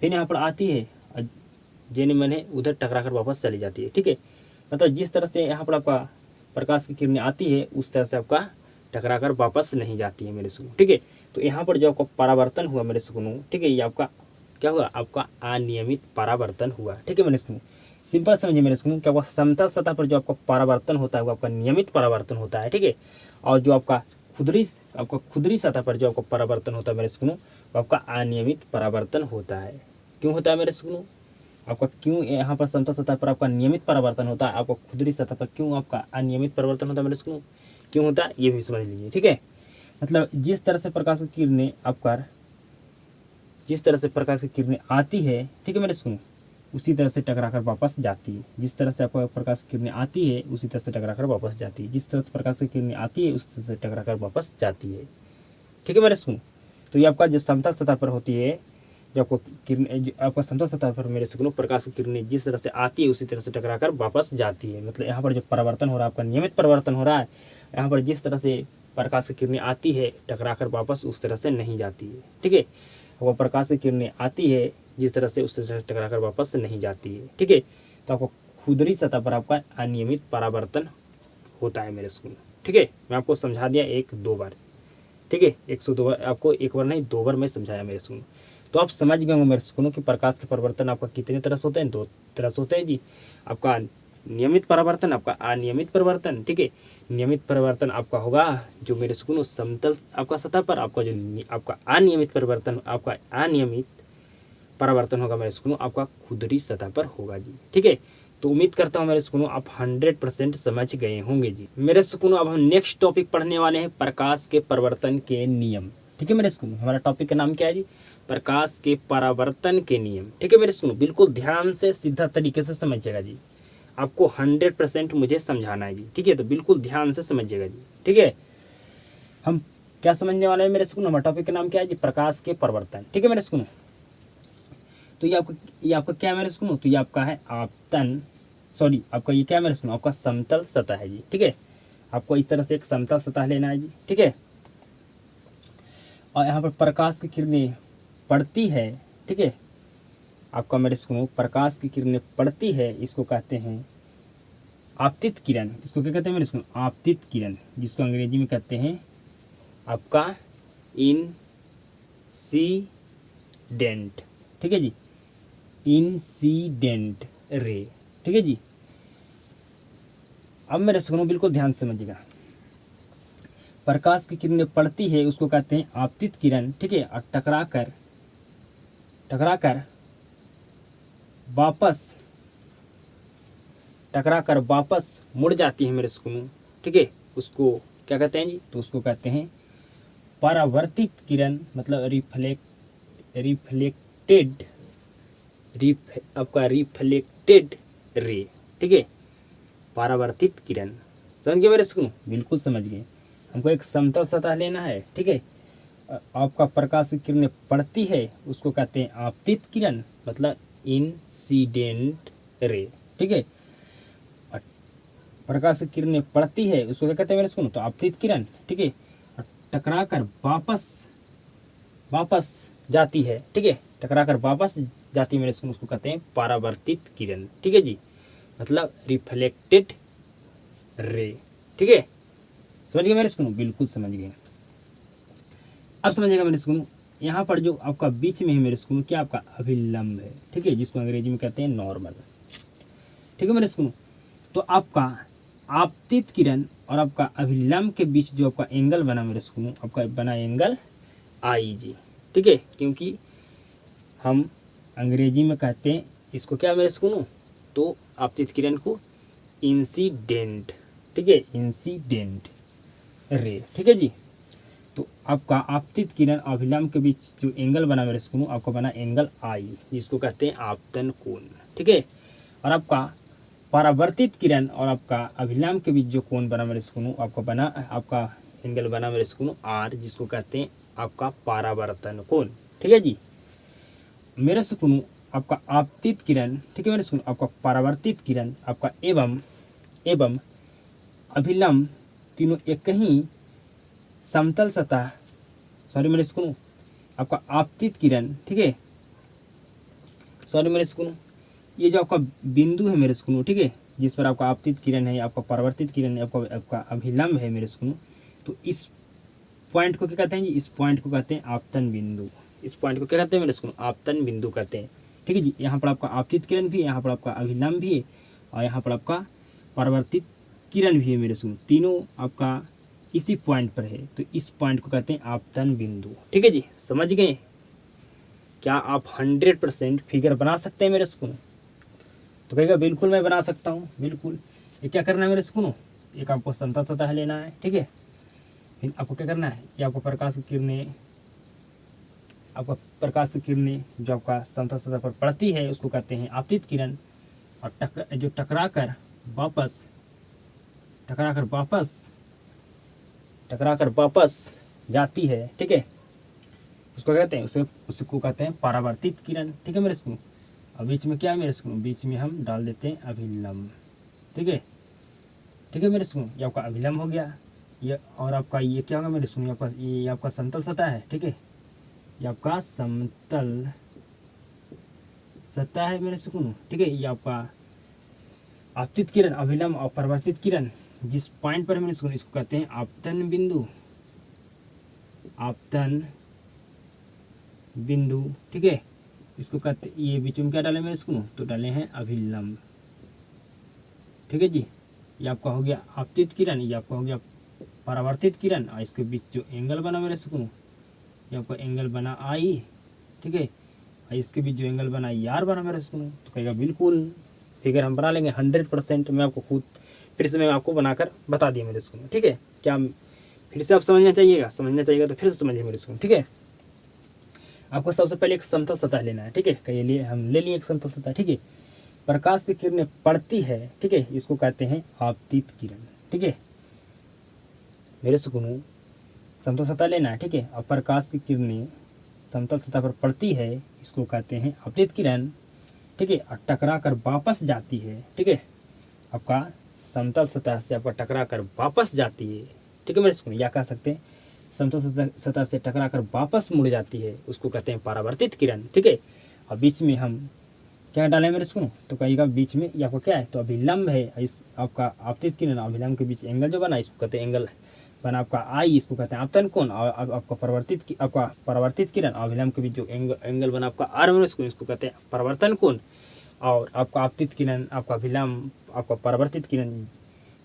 फिर यहाँ पर आती है और जेने मन है उधर टकरा कर वापस चली जाती है। ठीक है, मतलब जिस तरह से यहाँ पर आपका प्रकाश की किरणें आती है उस तरह से आपका टकरा कर वापस नहीं जाती है मेरे सुकून। ठीक है, तो यहाँ पर जो आपका परावर्तन हुआ मेरे सुकून, ठीक है, ये आपका क्या हुआ, आपका अनियमित परावर्तन हुआ। ठीक है मेरे सुकून, सिंपल समझिए मेरे सुकून, क्या आपका समतल सतह पर जो आपका परावर्तन होता है वो आपका नियमित परावर्तन होता है। ठीक है, और जो आपका खुदरी सतह पर जो आपका परावर्तन होता है मेरे सुकून वो आपका अनियमित परावर्तन होता है। क्यों होता है मेरे सुकून, आपका क्यों यहाँ पर समतल सतह पर आपका नियमित परावर्तन होता है, आपका खुदरी सतह पर क्यों आपका अनियमित परिवर्तन होता है मेरे स्कूल, क्यों होता है ये भी समझ लीजिए। ठीक है, मतलब जिस तरह से प्रकाश की किरणें आती है, ठीक है मेरे स्कूल, उसी तरह से टकरा कर वापस जाती है। जिस तरह से आपको प्रकाश की किरणें आती है उसी तरह से टकरा कर वापस जाती है। जिस तरह से प्रकाश की किरणें आती है उसी तरह से टकरा कर वापस जाती है। ठीक है मेरे स्कूल, तो ये आपका जो समतल सतह पर होती है, जो आपको किरणें आपका समतल सतह पर मेरे स्कूल प्रकाश की किरणें जिस तरह से आती है उसी तरह से टकरा कर वापस जाती है। मतलब यहाँ पर जो परिवर्तन हो रहा है आपका नियमित परिवर्तन हो रहा है। यहाँ पर जिस तरह से प्रकाश की किरणें आती है टकरा कर वापस उस तरह से नहीं जाती है। ठीक है, वो प्रकाश की किरणें आती है जिस तरह से उस तरह से टकरा कर वापस नहीं जाती है। ठीक है, तो आपको खुदरी सतह पर आपका अनियमित परावर्तन होता है मेरे स्कूल। ठीक है, मैं आपको समझा दिया 1-2 बार। ठीक है, 102 बार आपको, एक बार नहीं 2 बार मैं समझाया मेरे स्कूल। तो आप समझ गए होंगे मेरे स्कूल कि प्रकाश के परिवर्तन आपका कितने तरह से होते हैं, 2 तरह से होते हैं जी। आपका नियमित परावर्तन, आपका अनियमित परिवर्तन। ठीक है, नियमित परिवर्तन आपका होगा जो मेरे स्कूल समतल आपका सतह पर, आपका जो आपका अनियमित परिवर्तन, आपका अनियमित परावर्तन होगा मेरे स्कूल आपका खुदरी सतह पर होगा जी। ठीक है, तो उम्मीद करता हूँ मेरे स्कूल आप 100% समझ गए होंगे जी। मेरे स्कूल अब हम नेक्स्ट टॉपिक पढ़ने वाले हैं, प्रकाश के परिवर्तन के नियम। ठीक है मेरे स्कूल, हमारा टॉपिक का नाम क्या है जी, प्रकाश के परावर्तन के नियम। ठीक है मेरे स्कूल, बिल्कुल ध्यान से सीधा तरीके से समझिएगा जी, आपको 100% मुझे समझाना है जी। ठीक है, तो बिल्कुल ध्यान से समझिएगा जी। ठीक है, हम क्या समझने वाले हैं मेरे स्कूल, हमारा टॉपिक का नाम क्या है जी, प्रकाश के परिवर्तन। ठीक है मेरे स्कूल, तो ये आपका क्या मेरे स्कूल, तो ये आपका है आपतन, सॉरी आपका ये क्या मेरे स्कूल, आपका समतल सतह है जी। ठीक है, आपको इस तरह से एक समतल सतह लेना है जी। ठीक है, और यहाँ पर प्रकाश की किरणें पड़ती है। ठीक है, आपका मेरे स्कूल प्रकाश की किरणें पड़ती है, इसको कहते हैं आपतित किरण। इसको क्या कहते हैं मेरे स्कूल, आपतित किरण, जिसको अंग्रेजी में कहते हैं आपका इंसिडेंट। ठीक है जी, इंसिडेंट रे। ठीक है जी, अब मेरे सुनो बिल्कुल ध्यान से समझिएगा, प्रकाश की किरणें पड़ती है उसको कहते हैं आपतित किरण। ठीक है, और टकरा कर वापस मुड़ जाती है मेरे सुनो। ठीक है, उसको क्या कहते हैं जी, तो उसको कहते हैं परावर्तित किरण, मतलब रिफ्लेक्टेड रे। ठीक है, परावर्तित किरण, समझ गए मेरे सुनो, बिल्कुल समझ गए। हमको एक समतल सतह लेना है। ठीक है, आपका प्रकाश की किरणें पड़ती है उसको कहते हैं आपतित किरण, मतलब इंसिडेंट रे। ठीक है, प्रकाश की किरणें पड़ती है उसको क्या कहते हैं मेरे सुनो, तो आपतित किरण। ठीक है, टकरा कर वापस जाती है। ठीक है, टकरा कर वापस जाती है मेरे स्कूल, उसको कहते हैं परावर्तित किरण। ठीक है जी, मतलब रिफ्लेक्टेड रे। ठीक है, समझ गए मेरे स्कूल, बिल्कुल समझ गए। अब समझिएगा मेरे स्कूल, यहाँ पर जो आपका बीच में है मेरे स्कूल क्या आपका अभिलंब है। ठीक है, जिसको अंग्रेजी में कहते हैं नॉर्मल। ठीक है मेरे स्कूल, तो आपका आपतित किरण और आपका अभिलंब के बीच जो आपका एंगल बना मेरे स्कूल, आपका बना एंगल आई जी। ठीक है, क्योंकि हम अंग्रेजी में कहते हैं इसको क्या मेरे सुनो, तो आपतित किरण को इंसिडेंट, ठीक है, इंसिडेंट रे, ठीक है जी। तो आपका आपतित किरण अभिलंब के बीच जो एंगल बना मेरे सुनो, आपका बना एंगल आई, जिसको कहते हैं आपतन कोण, ठीक है। और आपका परावर्तित किरण और आपका अभिलंब के बीच जो कोण बना मेरे सुनो, आपका बना, आपका एंगल बना मेरे सुनो आर, जिसको कहते हैं आपका परावर्तन कोण, ठीक है जी। मेरे सुनो आपका आपतित किरण, ठीक है मेरे सुनो, आपका परावर्तित किरण आपका एवं अभिलंब तीनों एक ही समतल सतह, सॉरी मेरे सुनो, आपका आपतित किरण, ठीक है, सॉरी मेरे सुनो, ये जो आपका बिंदु है मेरे सुनो, ठीक है, जिस पर आपका आपतित किरण है, आपका परावर्तित किरण है, आपका अभिलंब है मेरे सुनो, तो इस पॉइंट को क्या कहते हैं जी, इस पॉइंट को कहते हैं आपतन बिंदु। इस पॉइंट को क्या कहते हैं मेरे सुनो, आपतन बिंदु कहते हैं, ठीक है जी। यहाँ पर आपका आपतित किरण भी है, यहाँ पर आपका अभिलंब भी है, और यहाँ पर आपका परावर्तित किरण भी है मेरे सुनो, तीनों आपका इसी पॉइंट पर है, तो इस पॉइंट को कहते हैं आपतन बिंदु, ठीक है जी। समझ गए? क्या आप 100% फिगर बना सकते हैं मेरे सुनो? तो कहेगा बिल्कुल मैं बना सकता हूँ, बिल्कुल। ये क्या करना है मेरे सुनो, एक आपको समतल सतह लेना है, ठीक है। फिर आपको क्या करना है कि आपको प्रकाश की किरणें, आपका प्रकाश की किरणें जो आपका समतल सतह पर पड़ती है उसको कहते हैं आपतित किरण, और जो टकराकर वापस जाती है, ठीक है, उसको कहते हैं, उसको कहते हैं परावर्तित किरण, ठीक है मेरे सुनो। और बीच में क्या है मेरे सुनो, बीच में हम डाल देते हैं अभिलंब, ठीक है, ठीक है मेरे सुनो। ये आपका अभिलंब हो गया, ये, और आपका ये क्या होगा मेरे सुनो, ये आपका समतल सतह है, ठीक है, ये आपका समतल सतह है मेरे सुनो, ठीक है। ये आपका आपतित किरण, अभिलंब और परावर्तित किरण जिस पॉइंट पर मैंने सुनो, इसको कहते हैं आपतन बिंदु, आपतन बिंदु, ठीक है। इसको कहते, ये बीच में क्या डाले मेरे सुनो, तो डाले हैं अभिलंब, ठीक है जी। ये आपका हो गया आपतित किरण, ये आपका हो गया परावर्तित किरण, और इसके बीच जो एंगल बना मेरे सुनो, ये आपका एंगल बना आई, ठीक है, और इसके बीच जो एंगल बना यार बना मेरे सुनो, तो कहेगा बिल्कुल फिगर हम बना लेंगे 100%। मैं आपको खुद फिर से मैं आपको बनाकर बता दिया मेरे सुनो, ठीक है। क्या फिर से आप समझना चाहिएगा तो फिर से समझिए मेरे सुनो, ठीक है। आपको सबसे पहले एक समतल सतह लेना है, ठीक है, कहिए लिए हम ले लिए एक समतल सतह, ठीक है। प्रकाश की किरणें पड़ती है, ठीक है, इसको कहते हैं आपतित किरण, ठीक है मेरे सुकूनों। समतल सतह लेना है, ठीक है, और प्रकाश की किरणें समतल सतह पर पड़ती है, इसको कहते हैं आपतित किरण, ठीक है, और टकरा कर वापस जाती है, ठीक है, आपका समतल सतह से आपका टकरा कर वापस जाती है, ठीक है मेरे सुकूनों। या कह सकते हैं समतल सतह से टकरा कर वापस मुड़ जाती है, उसको कहते हैं परावर्तित किरण, ठीक है। और बीच में हम क्या डालें मेरे सुनो, तो कहिएगा बीच में ये आपका क्या है, तो अभिलंब है, इस आपका आपतित किरण अभिलंब के बीच एंगल जो बना, इसको कहते हैं एंगल बना आपका आई, इसको कहते हैं आपतन कोण। और आपका परावर्तित किरण अभिलंब के बीच जो एंगल बना आपका आर में, इसको कहते हैं परावर्तन कोण। और आपका आपतित किरण, आपका अभिलंब, आपका परावर्तित किरण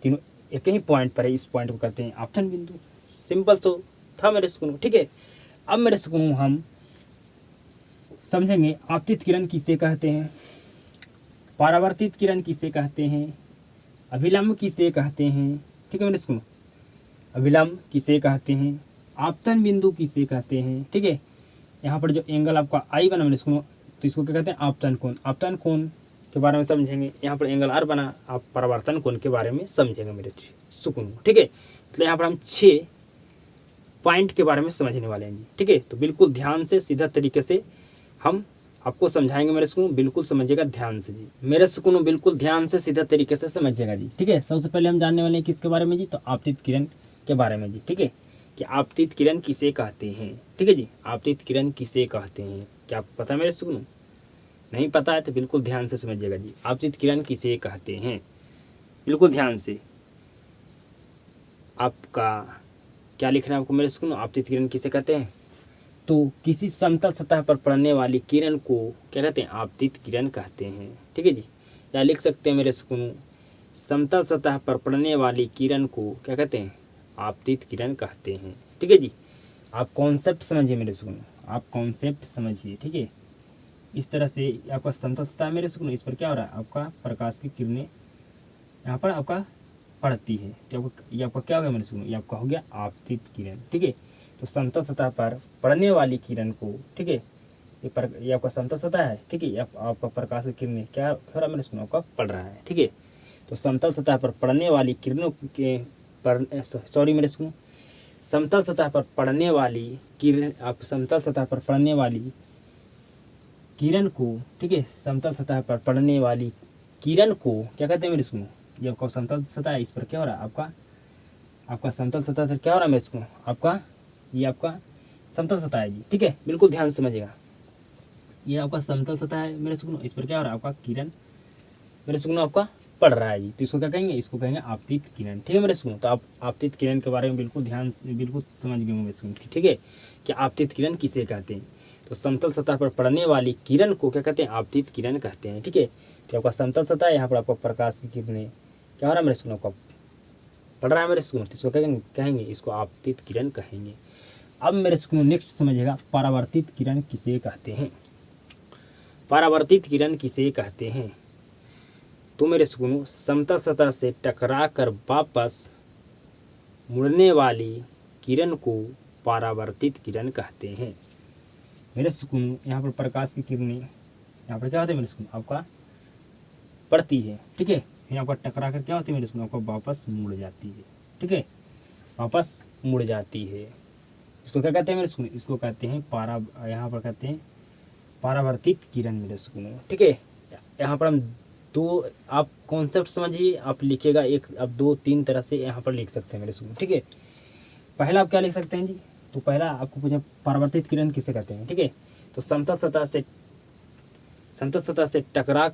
तीनों एक ही पॉइंट पर है, इस पॉइंट को कहते हैं आपतन बिंदु। सिंपल तो था मेरे सुकून, ठीक है। अब मेरे सुकून हम समझेंगे आपतित किरण किसे कहते हैं, परावर्तित किरण किसे कहते हैं, अभिलंब किसे कहते हैं, ठीक है मेरे सुकून। अभिलंब किसे कहते हैं, आपतन बिंदु किसे कहते हैं, ठीक है। यहाँ पर जो एंगल आपका आई बना मेरे सुकून, तो इसको क्या कहते हैं आपतन कोण। आपतन कोण के बारे में समझेंगे, यहाँ पर एंगल आर बना, आप परावर्तन कोण के बारे में समझेंगे मेरे सुकून, ठीक है। तो यहाँ पर हम 6 पॉइंट के बारे में समझने वाले हैं जी, ठीक है। तो बिल्कुल ध्यान से सीधा तरीके से हम आपको समझाएंगे मेरे सुकून, बिल्कुल समझिएगा ध्यान से जी मेरे सुकून, बिल्कुल ध्यान से सीधा तरीके से समझिएगा जी, ठीक है। सबसे पहले हम जानने वाले हैं किसके बारे में जी, तो आपतित किरण के बारे में जी, ठीक है, कि आपतित किरण किसे कहते हैं, ठीक है जी। आपतित किरण किसे कहते हैं, क्या आपको पता है मेरे सुकून? नहीं पता है तो बिल्कुल ध्यान से समझिएगा जी, आपतित किरण किसे कहते हैं, बिल्कुल ध्यान से। आपका क्या लिखना है आपको मेरे सुकून, आपतित किरण किसे कहते हैं, तो किसी समतल सतह पर पड़ने वाली किरण को क्या कहते हैं, आपतित किरण कहते हैं, ठीक है जी। या लिख सकते हैं मेरे सुकून, समतल सतह पर पड़ने वाली किरण को क्या कहते हैं, आपतित किरण कहते हैं, ठीक है जी। आप कॉन्सेप्ट समझिए मेरे सुकून, आप कॉन्सेप्ट समझिए, ठीक है। इस तरह से आपका समतल सतह है मेरे सुकून, इस पर क्या हो रहा है, आपका प्रकाश की किरणें यहाँ पर आपका पड़ती है। तो ये आपका क्या हो गया मेरे सुकून, ये आपका हो गया आपतित किरण। ठीक है, तो समतल सतह पर पड़ने वाली किरण को, ठीक है, ये आपका समतल सतह है। ठीक है, आपका प्रकाश की किरणें क्या हो रहा है मेरे सुकून, आपका पड़ रहा है। ठीक है, तो समतल सतह पर पड़ने वाली किरणों के सॉरी मेरे सुकून, समतल सतह पर पड़ने वाली किरण, आप समतल सतह पर पड़ने वाली किरण को, ठीक है, समतल सतह पर पड़ने वाली किरण को क्या कहते हैं मेरे सुनो, ये आपका समतल सतह है, इस पर क्या हो रहा है, आपका समतल सतह से क्या हो रहा है मेरे सुनो, आपका ये आपका समतल सतह है जी। ठीक है, बिल्कुल ध्यान से समझिएगा, ये आपका समतल सतह है मेरे सुनो, इस पर क्या हो रहा है, आपका किरण मेरे सुनो आपका पड़ रहा है जी। तो इसको क्या कहेंगे, इसको कहेंगे आपतित किरण। ठीक है मेरे सुनो, तो आप आपतित किरण के बारे में बिल्कुल ध्यान से बिल्कुल समझ गए होंगे सुन, ठीक है, कि आपतित किरण किसे कहते हैं। तो समतल सतह पर पड़ने वाली किरण को क्या कहते हैं, आपतित किरण कहते हैं। ठीक है, तो आपका समतल सतह है, यहाँ पर आपका प्रकाश की किरणें क्या हो रहा है मेरे सुनो, आपका पड़ रहा है मेरे सुनो, तो इसको कहेंगे इसको आपतित किरण कहेंगे। अब मेरे सुनो नेक्स्ट समझिएगा, परावर्तित किरण किसे कहते हैं। परावर्तित किरण किसे कहते हैं, तो मेरे सुकूनों समतल सतह से टकरा कर वापस मुड़ने वाली किरण को परावर्तित किरण कहते हैं। मेरे सुकूनों यहाँ पर प्रकाश की किरणें यहाँ पर क्या होते हैं मेरे सुकून, आपका पड़ती है। ठीक है, यहाँ पर टकरा कर क्या होती है मेरे सुकून, आपको वापस मुड़ जाती है। ठीक है, वापस मुड़ जाती है, इसको क्या कहते हैं मेरे सुकून, इसको कहते हैं यहाँ पर कहते हैं परावर्तित किरण मेरे सुकूनों। ठीक है, यहाँ पर हम दो आप कॉन्सेप्ट समझिए, आप लिखेगा एक, आप 2-3 तरह से यहाँ पर लिख सकते हैं मेरे सुनो। ठीक है, पहला आप क्या लिख सकते हैं जी, तो पहला आपको पूछा परावर्तित किरण किसे कहते हैं। ठीक है, तो समतल सतह से टकरा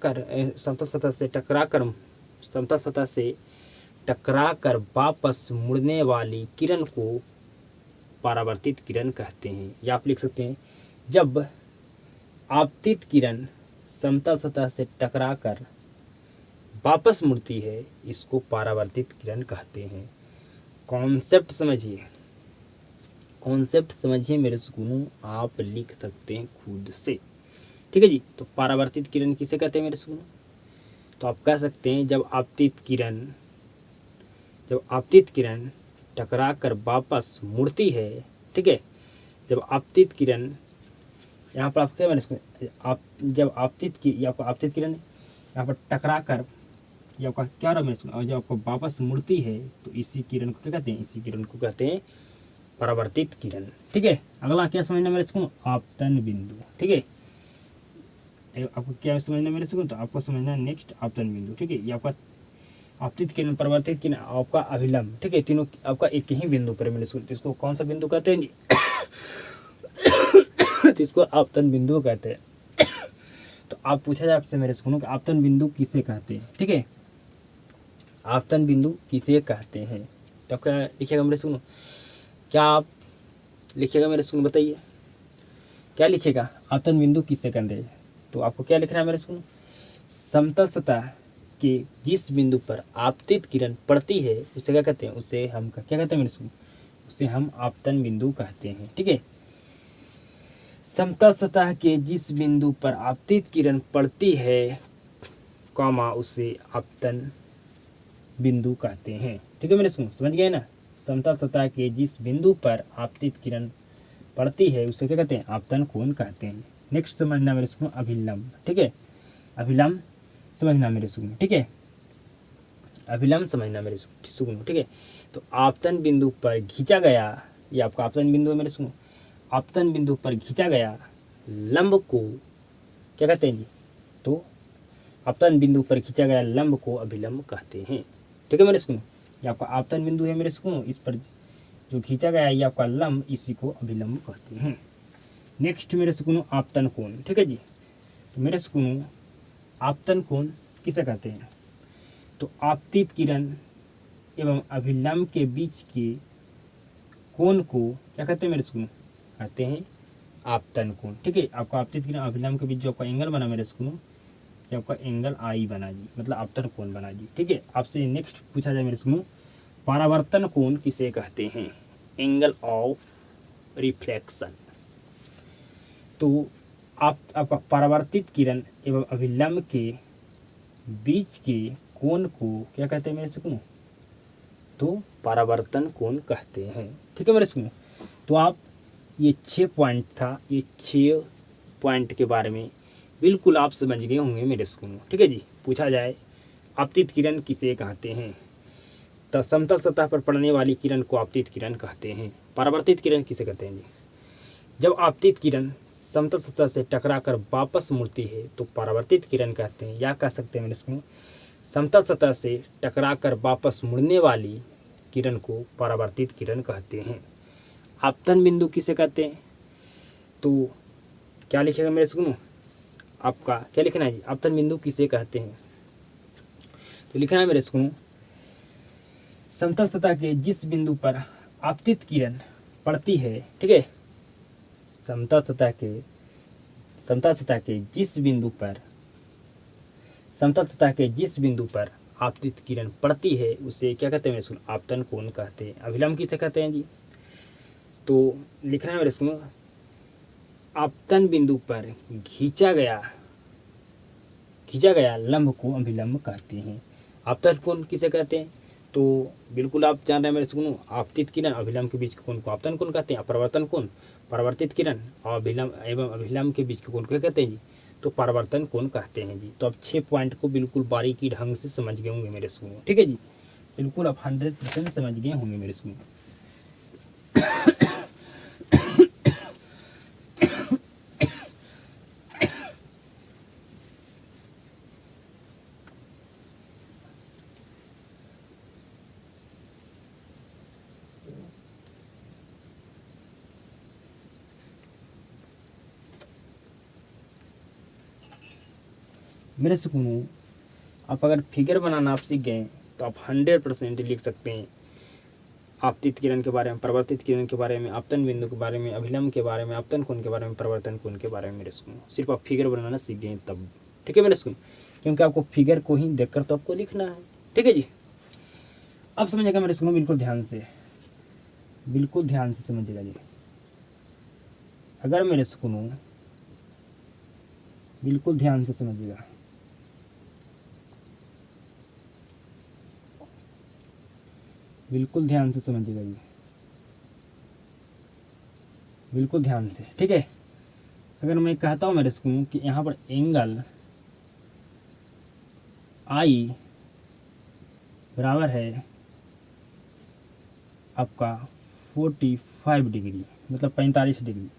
कर वापस मुड़ने वाली किरण को परावर्तित किरण कहते हैं। या आप लिख सकते हैं, जब आपतित किरण समतल सतह से टकरा कर वापस मुड़ती है, इसको परावर्तित किरण कहते हैं। कॉन्सेप्ट समझिए मेरे सुकूनों, आप लिख सकते हैं खुद से। ठीक है जी, तो परावर्तित किरण किसे कहते हैं मेरे सुकूनों, तो आप कह सकते हैं जब आपतित किरण टकरा कर वापस मुड़ती है। ठीक है, जब आपतित किरण यहाँ पर आप क्या मैंने आप जब आपतित किरण यहाँ पर टकरा कर ये आपका क्या रहा है, और जब आपको वापस मुड़ती है तो इसी किरण को क्या कहते हैं, इसी किरण को कहते हैं परावर्तित किरण। ठीक है, अगला क्या समझना मेरे सुनो, आपतन बिंदु। ठीक है, आपको क्या समझना मेरे सुनो, तो आपको समझना नेक्स्ट आपतन बिंदु। ठीक है, ये आपका आपतित किरण, परावर्तित किरण, आपका अभिलंब। ठीक है, तीनों आपका एक ही बिंदु पर मेरे सुनो, इसको कौन सा बिंदु कहते हैं जी तो इसको आपतन बिंदु कहते हैं। तो आप पूछा जाए आपसे मेरे सुनो कि आपतन बिंदु किसे कहते हैं। ठीक है, आपतन बिंदु किसे कहते हैं, तो क्या लिखिएगा मेरे सुनो, क्या आप लिखिएगा मेरे सुनो, बताइए क्या लिखिएगा, आपतन बिंदु किसे कहते हैं। तो आपको क्या लिखना है मेरे सुनो, समतल सतह के जिस बिंदु पर आपतित किरण पड़ती है उसे क्या कहते हैं, उसे हम क्या कहते हैं मेरे सुनो, उसे हम आपतन बिंदु कहते हैं। ठीक है, समतल सतह के जिस बिंदु पर आपतित किरण पड़ती है कॉमा उसे आपतन बिंदु कहते हैं। ठीक है मेरे सुनो, समझ गए ना, समतल सतह के जिस बिंदु पर आपतित किरण पड़ती है उसे क्या कहते हैं, आपतन कोण कहते हैं। नेक्स्ट समझना मेरे सुनो, अभिलंब। ठीक है, अभिलंब समझना मेरे सुनो। ठीक है, अभिलंब समझना मेरे सुनो। ठीक है, तो आपतन बिंदु पर खींचा गया, ये आपका आपतन बिंदु है मेरे सुनो, आपतन बिंदु पर खींचा गया लंब को क्या कहते हैं जी, तो आपतन बिंदु पर खींचा गया लंब को अभिलंब कहते हैं। ठीक है मेरे सुनो, ये आपका आपतन बिंदु है मेरे सुनो, इस पर जो खींचा गया है ये आपका लंब, इसी को अभिलंब कहते हैं। नेक्स्ट मेरे सुनो, आपतन कोण। ठीक है जी, तो मेरे सुनो आपतन कोण किसे कहते हैं, तो आपतित किरण एवं अभिलंब के बीच के कोण को क्या कहते हैं मेरे सुनो, कहते हैं आपतन कोण। ठीक है, आपका आपतित किरण अभिलंब के बीच जो आपका एंगल बना मेरे सुनो, ये आपका एंगल आई बना जी, मतलब आपतन कोण बना जी। ठीक है, आपसे नेक्स्ट पूछा जाए मेरे सुनो, परावर्तन कोण किसे कहते हैं, एंगल ऑफ रिफ्लेक्शन। तो आप आपका परावर्तित किरण एवं अभिलंब के बीच के कोण को क्या कहते हैं मेरे सुनो? तो परावर्तन कोण कहते हैं। ठीक है मेरे सुनो, तो आप ये 6 पॉइंट था, ये 6 पॉइंट के बारे में बिल्कुल आप समझ गए होंगे मेरे सुनो। ठीक है जी। पूछा जाए आपतित किरण किसे कहते हैं, तो समतल सतह पर पड़ने वाली किरण को आपतित किरण कहते हैं। परावर्तित किरण किसे कहते हैं जी? जब आपतित किरण समतल सतह से टकराकर वापस मुड़ती है तो परावर्तित किरण कहते हैं, या कह सकते हैं मेरे सुनो समतल सतह से टकराकर वापस मुड़ने वाली किरण को परावर्तित किरण कहते हैं। आपतन बिंदु किसे कहते हैं? तो क्या लिखेगा मेरे सुनो? आपका क्या लिखना है जी? आपतन बिंदु किसे कहते हैं? तो लिखना है मेरे सुनो, समतल सतह के जिस बिंदु पर आपतित किरण पड़ती है, ठीक है, समतल सतह के जिस बिंदु पर आपतित किरण पड़ती है उसे क्या कहते हैं मेरे सुनो? आपतन कोण कहते हैं। अभिलंब किसे कहते हैं जी? तो लिखना है मेरे सुनो, आपतन बिंदु पर खींचा गया लंब को अभिलंब कहते हैं। आपतन कोण किसे कहते हैं? तो बिल्कुल आप जान रहे हैं मेरे सुनो, आपतित किरण अभिलंब के बीच के कोण को आपतन कोण कहते हैं। अपरावर्तन कोण, परावर्तित किरण और अभिलंब के बीच के कोण को क्या कहते हैं जी? तो परावर्तन कोण कहते हैं जी। तो आप 6 पॉइंट को बिल्कुल बारीकी ढंग से समझ गए होंगे मेरे सुनो। ठीक है जी, बिल्कुल आप 100% समझ गए होंगे मेरे सुनो। मेरे सुकूनों, आप अगर फिगर बनाना आप सीख गए तो आप 100% लिख सकते हैं आपतित किरण के बारे में, परावर्तित किरण के बारे में, आपतन बिंदु के बारे में, अभिलंब के बारे में, आपतन कोण के बारे में, परावर्तन कोण के बारे में मेरे सुकूनों। सिर्फ आप फिगर बनाना सीख गए तब। ठीक है मेरे सुकून, क्योंकि आपको फिगर को ही देखकर तो आपको लिखना है। ठीक है जी, अब समझिएगा मेरे सुकूनों, बिल्कुल ध्यान से समझिएगा जी। अगर मेरे सुकूनों बिल्कुल ध्यान से समझिएगा, बिल्कुल ध्यान से समझिएगा जी, बिल्कुल ध्यान से। ठीक है, अगर मैं कहता हूँ मेरे सुकून कि यहाँ पर एंगल आई बराबर है आपका 45 डिग्री, मतलब 45 डिग्री,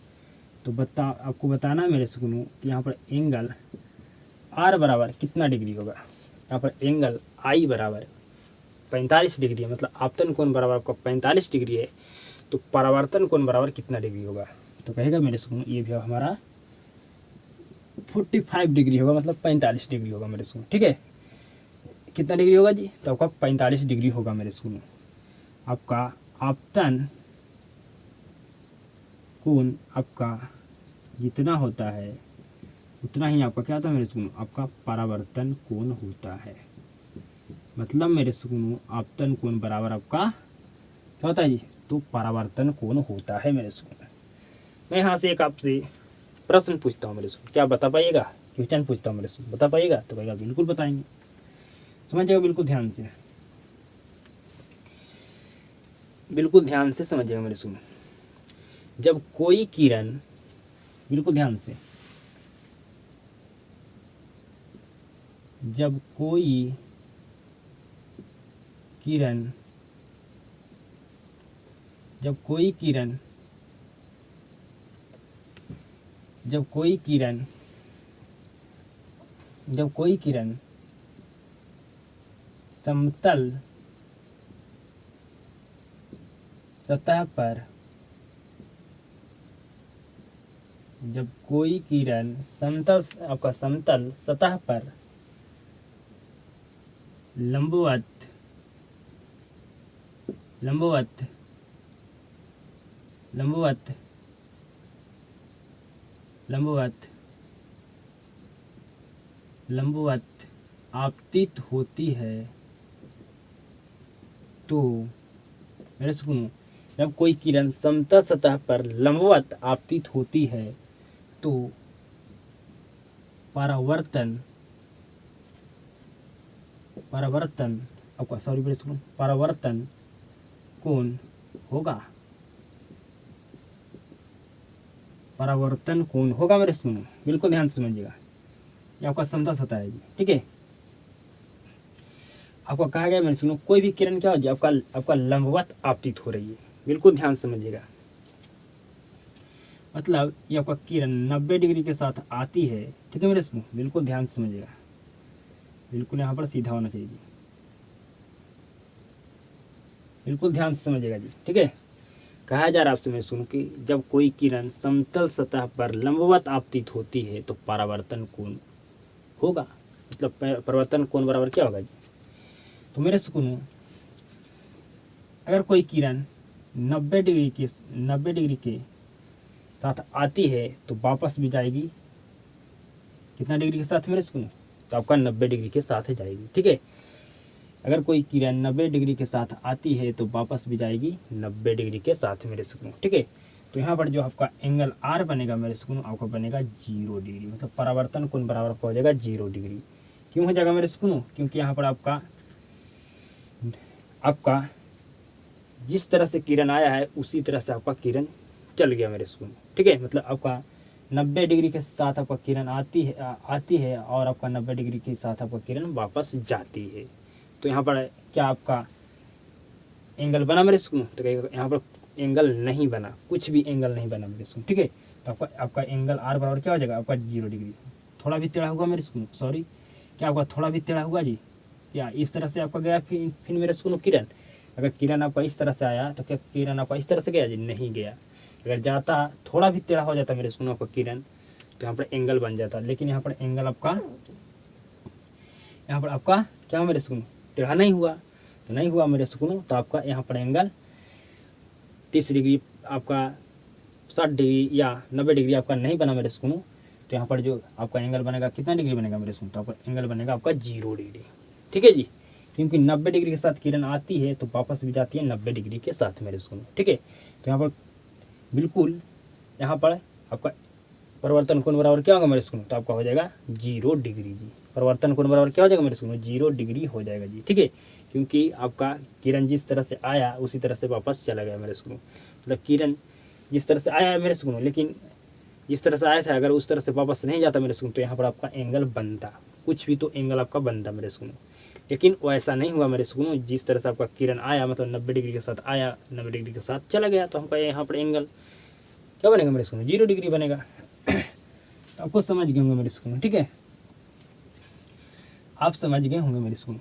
तो आपको बताना है मेरे सुकूनों कि यहाँ पर एंगल आर बराबर कितना डिग्री होगा। यहाँ पर एंगल आई बराबर 45 डिग्री है, मतलब आपतन कोण बराबर आपका 45 डिग्री है, तो परावर्तन कोण बराबर कितना डिग्री होगा? तो कहेगा मेरे सुकून ये भी हमारा 45 डिग्री होगा, मतलब 45 डिग्री होगा मेरे सुकून। ठीक है, कितना डिग्री होगा जी? तो आपका 45 डिग्री होगा मेरे सुकून। आपका आपतन कोण आपका जितना होता है उतना ही आपका क्या होता है मेरे सुकून? आपका परावर्तन कोण होता है। मतलब मेरे सुकून आपतन कोण बराबर आपका क्या होता है जी? तो परावर्तन कोण होता है मेरे सुकून। मैं यहाँ से एक आपसे प्रश्न पूछता हूँ मेरे सुकून, क्या बता पाइएगा? क्वेश्चन पूछता हूँ मेरे सुकून, बता पाइएगा? तो कहेगा बिल्कुल बताएंगे। समझिएगा बिल्कुल ध्यान से, बिल्कुल ध्यान से समझिएगा मेरे सुकून। जब कोई किरण, बिल्कुल ध्यान से, जब कोई किरण जब कोई किरण समतल सतह पर, जब कोई किरण समतल सतह पर लंबवत आपतित होती है, तो मेरे सुनो, जब कोई किरण समतल सतह पर लंबवत आपतित होती है तो परावर्तन परावर्तन आपका सॉरी मेरे सुकून परावर्तन कोण होगा, परावर्तन कोण होगा मेरे सुनो, बिल्कुल ध्यान से समझिएगा। ये आपका समता सतह है जी, ठीक है। आपको कहा गया मेरे सुनो, कोई भी किरण क्या हो जाए आपका लंबवत आपतित हो रही है, बिल्कुल ध्यान से समझिएगा। मतलब ये आपका किरण 90 डिग्री के साथ आती है, ठीक है मेरे सुनो, बिल्कुल ध्यान से समझिएगा, बिल्कुल यहाँ पर सीधा होना चाहिए जी, बिल्कुल ध्यान से समझिएगा जी, ठीक है। कहा जा रहा है आपसे मैं सुनो कि जब कोई किरण समतल सतह पर लंबवत आपतित होती है तो परावर्तन कोण होगा, मतलब परावर्तन कोण बराबर क्या होगा जी। तो मेरे सुकून, अगर कोई किरण 90 डिग्री के साथ आती है तो वापस भी जाएगी कितना डिग्री के साथ मेरे सुकून, तो आपका 90 डिग्री के साथ ही जाएगी, ठीक है। अगर कोई किरण 90 डिग्री के साथ आती है तो वापस भी जाएगी 90 डिग्री के साथ मेरे सुकून, ठीक है। तो यहाँ पर जो आपका एंगल आर बनेगा मेरे सुकून, आपका बनेगा 0 डिग्री, मतलब परावर्तन कोण बराबर हो जाएगा 0 डिग्री। क्यों हो जाएगा मेरे सुकून, क्योंकि यहाँ पर आपका जिस तरह से किरण आया है उसी तरह से आपका किरण चल गया मेरे सुकून, ठीक है। मतलब आपका 90 डिग्री के साथ आपका किरण आती है और आपका 90 डिग्री के साथ आपका किरण वापस जाती है। तो यहाँ पर क्या आपका एंगल बना मेरे सुकून, तो यहाँ पर एंगल नहीं बना, कुछ भी एंगल नहीं बना मेरे सुकून, ठीक है। तो आपका एंगल आर बराबर क्या हो जाएगा, आपका 0 डिग्री। थोड़ा भी टेढ़ा हुआ मेरे सुकून, सॉरी, क्या आपका थोड़ा भी टेढ़ा हुआ जी, या इस तरह से आपका गया फिर मेरे सुकून किरण, अगर किरण आपका इस तरह से आया तो क्या किरण आपका इस तरह से गया जी, नहीं गया। अगर जाता थोड़ा भी टेढ़ा हो जाता मेरे सुकून आपका किरण, तो यहाँ पर एंगल बन जाता, लेकिन यहाँ पर एंगल आपका क्या मेरे सुकून टेढ़ा नहीं हुआ, तो नहीं हुआ मेरे सुकून, तो आपका यहाँ पर एंगल 30 डिग्री आपका 60 डिग्री या 90 डिग्री आपका नहीं बना मेरे सुकून। तो यहाँ पर जो आपका एंगल बनेगा कितना डिग्री बनेगा मेरे सुकून, तो आपका एंगल बनेगा आपका 0 डिग्री, ठीक है जी। क्योंकि 90 डिग्री के साथ किरण आती है तो वापस भी जाती है 90 डिग्री के साथ मेरे सुकून, ठीक है। तो यहाँ पर बिल्कुल यहाँ पर आपका परिवर्तन कोण बराबर क्या होगा मेरे सुकून, तो आपका हो जाएगा 0 डिग्री जी। परिवर्तन कोण बराबर क्या हो जाएगा मेरे सुकून, 0 डिग्री हो जाएगा जी, ठीक है। क्योंकि आपका किरण जिस तरह से आया उसी तरह से वापस चला गया मेरे सुकून, मतलब किरण जिस तरह से आया है मेरे सुकून, लेकिन जिस तरह से आया था अगर उस तरह से वापस नहीं जाता मेरे सुकून, तो यहाँ पर आपका एंगल बनता, कुछ भी तो एंगल आपका बनता मेरे सुकून, लेकिन वैसा नहीं हुआ मेरे सुकून। जिस तरह से आपका किरण आया, मतलब 90 डिग्री के साथ आया, 90 डिग्री के साथ चला गया, तो हमका यहाँ पर एंगल क्या बनेगा मेरे सुकून, 0 डिग्री बनेगा। आपको समझ गए होंगे मेरे सुकून, ठीक है, आप समझ गए होंगे मेरे सुकून।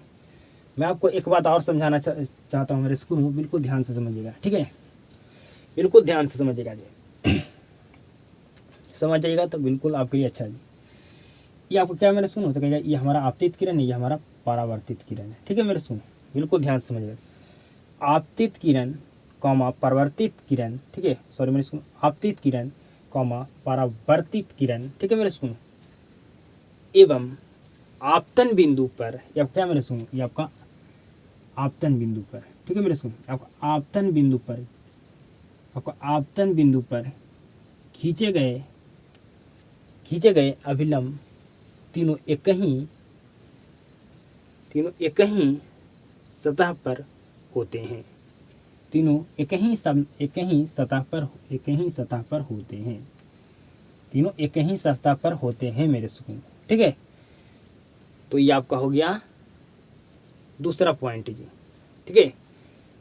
मैं आपको एक बात और समझाना चाहता हूँ मेरे सुकून, बिल्कुल ध्यान से समझिएगा, ठीक है, बिल्कुल ध्यान से समझिएगा जी। समझ जाइएगा तो बिल्कुल आपके लिए अच्छा है। ये आपको क्या मेरे सुनो, तो कहेगा ये हमारा आपतित किरण है, ये हमारा परावर्तित किरण है, ठीक है मेरे सुनो, बिल्कुल ध्यान से समझिएगा। आपतित किरण कॉमा परावर्तित किरण, ठीक है, सॉरी मेरे सुनो, आपतित किरण कॉमा परावर्तित किरण, ठीक है मेरे सुनो, एवं आपतन बिंदु पर, या क्या मेरे सुनो, ये आपका आपतन बिंदु पर, ठीक है मेरे सुनो, आपका आपतन बिंदु पर खींचे गए अभिलंब तीनों एक ही सतह पर होते हैं, तीनों एक ही सतह पर होते हैं, तीनों एक ही सतह पर होते हैं मेरे सुकून, ठीक है। तो ये आपका हो गया दूसरा पॉइंट जी, ठीक है।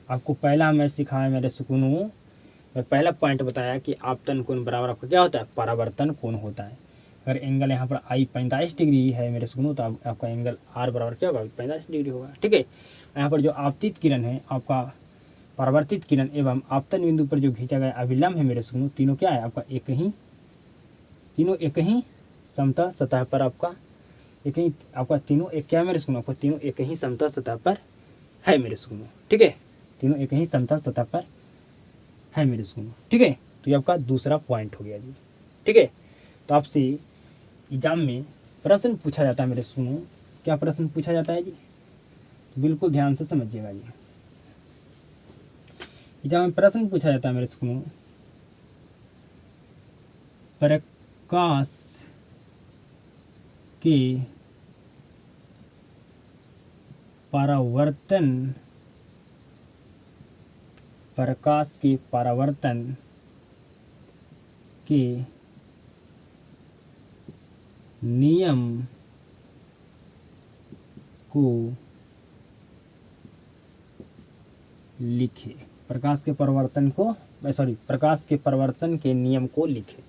आपको पहला मैं सिखाया मेरे सुकून, मैं पहला पॉइंट बताया कि आपतन कोण बराबर आपका क्या होता है, परावर्तन कोण होता है। अगर एंगल यहाँ पर आई 45 डिग्री है मेरे सुनो, तो आपका एंगल आर बराबर क्या होगा, 45 डिग्री होगा, ठीक है। यहाँ पर जो आपतित किरण है, आपका परावर्तित किरण एवं आपतन बिंदु पर जो खींचा गया अभिलंब है मेरे सुनो, तीनों क्या है आपका तीनों एक ही समतल सतह पर आपका तीनों एक क्या है मेरे सुनो, आपका तीनों एक ही समतल सतह पर है मेरे सुनो, ठीक है, तीनों एक ही समतल सतह पर है मेरे सुनो, ठीक है। तो ये आपका दूसरा पॉइंट हो गया जी, ठीक है। तो आपसे एग्जाम में प्रश्न पूछा जाता है मेरे सुनो, क्या प्रश्न पूछा जाता है जी, बिल्कुल ध्यान से समझिएगा जी। एग्जाम में प्रश्न पूछा जाता है मेरे सुनो, प्रकाश के परावर्तन, प्रकाश के परावर्तन के नियम को लिखे। प्रकाश के परिवर्तन को प्रकाश के परिवर्तन के नियम को लिखे।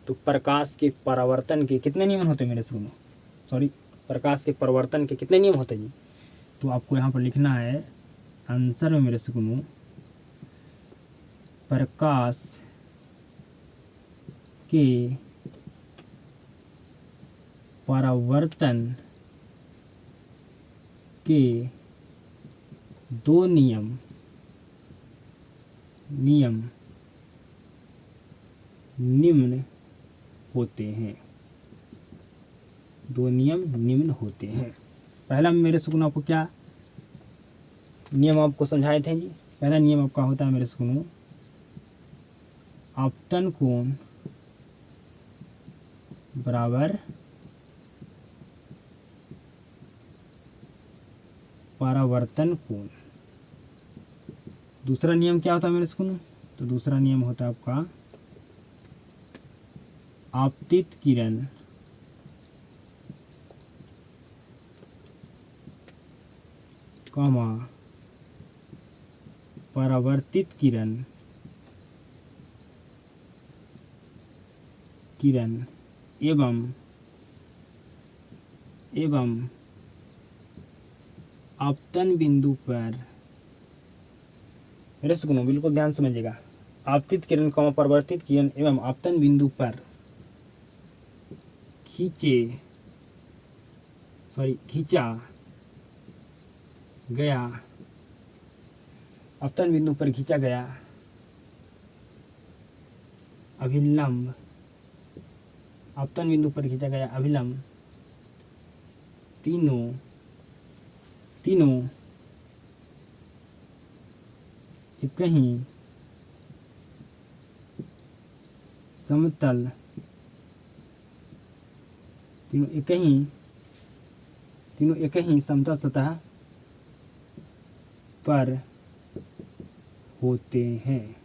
तो प्रकाश के परावर्तन के कितने नियम होते हैं मेरे सुनो? प्रकाश के परिवर्तन के कितने नियम होते हैं जी? तो आपको यहाँ पर लिखना है आंसर में मेरे सुनो, प्रकाश के परावर्तन के दो नियम निम्न होते हैं। दो नियम निम्न होते हैं। पहला मेरे सुकून आपको क्या नियम आपको समझाए थे जी? पहला नियम आपका होता है मेरे सुकून, आपतन कोण बराबर परावर्तन कोण। दूसरा नियम क्या होता है मेरे सुकून? तो दूसरा नियम होता है आपका आपतित किरण कॉमा परावर्तित किरण एवं आपतन बिंदु पर, मेरे सुनो बिल्कुल ध्यान समझिएगा, आपतित किरण कॉमा परावर्तित किरण एवं आपतन बिंदु पर खींचा गया, आपतन बिंदु पर खींचा गया अभिलंब, आपतन बिंदु पर खींचा गया अभिलंब तीनों एक ही समतल, तीनों एक ही समतल सतह पर होते हैं।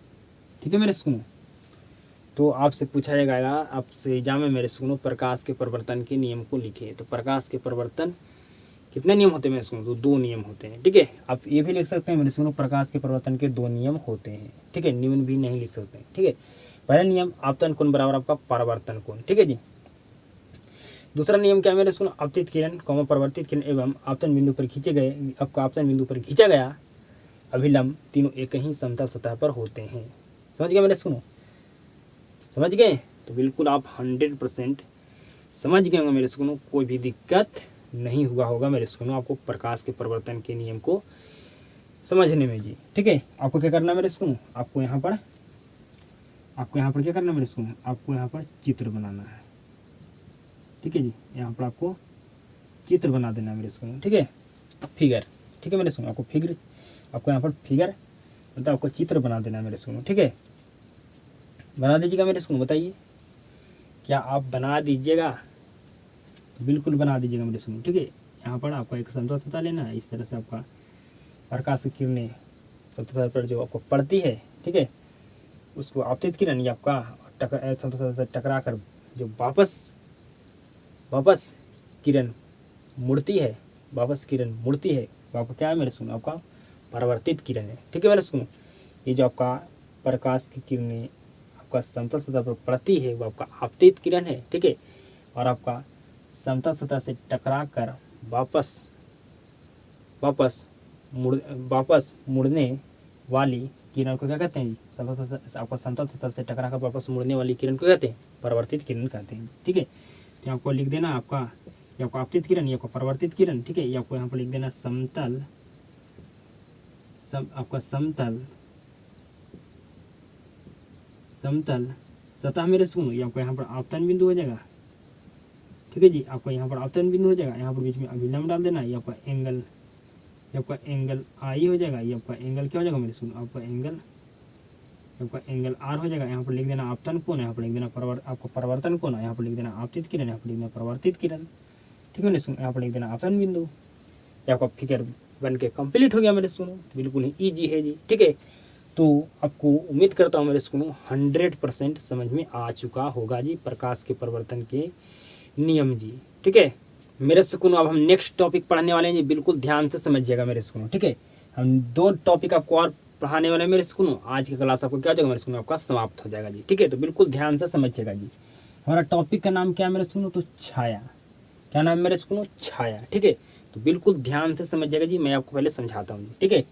ठीक है मेरे सुनो? तो आपसे पूछा जाएगा, आपसे एग्जाम में मेरे सुनो, प्रकाश के परिवर्तन के नियम को लिखे। तो प्रकाश के परिवर्तन कितने नियम होते हैं मेरे सुनो? तो दो नियम होते हैं। ठीक है, आप ये भी लिख सकते हैं मेरे सुनो, प्रकाश के परिवर्तन के दो नियम होते हैं। ठीक है, निम्न भी नहीं लिख सकते हैं। ठीक है, पहला नियम आपतन कोण बराबर आपका परावर्तन कोण। ठीक है जी। दूसरा नियम क्या है मेरे सुनो? आपतित किरण कॉमा परावर्तित किरण एवं आपतन बिंदु पर खींचे गए, आपका आपतन बिंदु पर खींचा गया अभिलंब तीनों एक ही समतल सतह पर होते हैं। समझ गए मेरे सुनो? समझ गए? तो बिल्कुल आप 100% समझ गए होंगे मेरे सुनो, कोई भी दिक्कत नहीं हुआ होगा मेरे सुनो आपको प्रकाश के परिवर्तन के नियम को समझने में जी। ठीक है, आपको क्या करना है मेरे सुनो? आपको यहाँ पर क्या करना है मेरे सुनो? आपको यहाँ पर चित्र बनाना है। ठीक है जी, यहाँ पर आपको चित्र बना देना है मेरे सुनो। ठीक है, फिगर। ठीक है मेरे सुनो, आपको यहाँ पर फिगर मतलब आपको चित्र बना देना है मेरे सुनो। ठीक है, बना दीजिएगा मेरे सुनो। बताइए क्या आप बना दीजिएगा? तो बिल्कुल बना दीजिएगा मेरे सुनो। ठीक है, यहाँ पर आपको एक समतल सतह लेना है। इस तरह से आपका प्रकाश की किरणें समतल सतह पर जो आपको पड़ती है, ठीक है, उसको आपतित किरण या आपका समतल सतह से टकरा कर जो वापस किरण मुड़ती है, वो आपका क्या है मेरे सुनो? आपका परावर्तित किरण है। ठीक है मेरे सुनो, ये जो आपका प्रकाश की किरणें आपका समतल सतह पर पड़ती है वो आपका आपतित किरण है। ठीक है, और आपका समतल सतह से टकरा कर वापस मुड़ने वाली किरण को क्या कहते हैं? आपका समतल सतह से टकरा कर वापस मुड़ने वाली किरण को कहते हैं? परावर्तित किरण कहते हैं। ठीक है, तो आपको लिख देना आपका ये आपको आपतित किरण, ये आपको परावर्तित किरण। ठीक है, ये आपको यहाँ पर लिख देना आपका समतल सतह मेरे सुनो, ये आपको यहाँ पर आपतन बिंदु हो जाएगा। ठीक है जी, आपका यहाँ पर आपतन बिंदु हो जाएगा। यहाँ पर बीच में अभिलंब डाल देना। ये आपका एंगल आई हो जाएगा। ये आपका एंगल क्या हो जाएगा मेरे सुनो? आपका एंगल आर हो जाएगा। यहाँ पर लिख देना आपतन कोण, यहाँ पर लिख देना आपको परावर्तन कोण, यहाँ पर लिख देना आपतित किरण, यहाँ पर लिख देना परावर्तित किरण। ठीक है मेरे स्कूल। यहाँ पर लिख देना अपन बिंदु, ये आपका फिगर बन के कंप्लीट हो गया मेरे स्कूल। बिल्कुल ही ईजी है जी, ठीक है। तो आपको उम्मीद करता हूँ मेरे स्कूल 100% समझ में आ चुका होगा जी प्रकाश के परिवर्तन के नियम जी, ठीक है मेरे स्कूल। अब हम नेक्स्ट टॉपिक पढ़ने वाले हैं जी, बिल्कुल ध्यान से समझिएगा मेरे स्कूल, ठीक है। हम 2 टॉपिक आपको और पढ़ाने वाले हैं मेरे स्कूल। आज की क्लास आपको क्या हो जाएगा मेरे स्कूल, आपका समाप्त हो जाएगा जी, ठीक है। तो बिल्कुल ध्यान से समझिएगा जी। हमारा टॉपिक का नाम क्या है मेरे स्कूल, तो छाया। क्या नाम है मेरे स्कूल, छाया, ठीक है। तो बिल्कुल ध्यान से समझिएगा जी, मैं आपको पहले समझाता हूँ जी, ठीक है।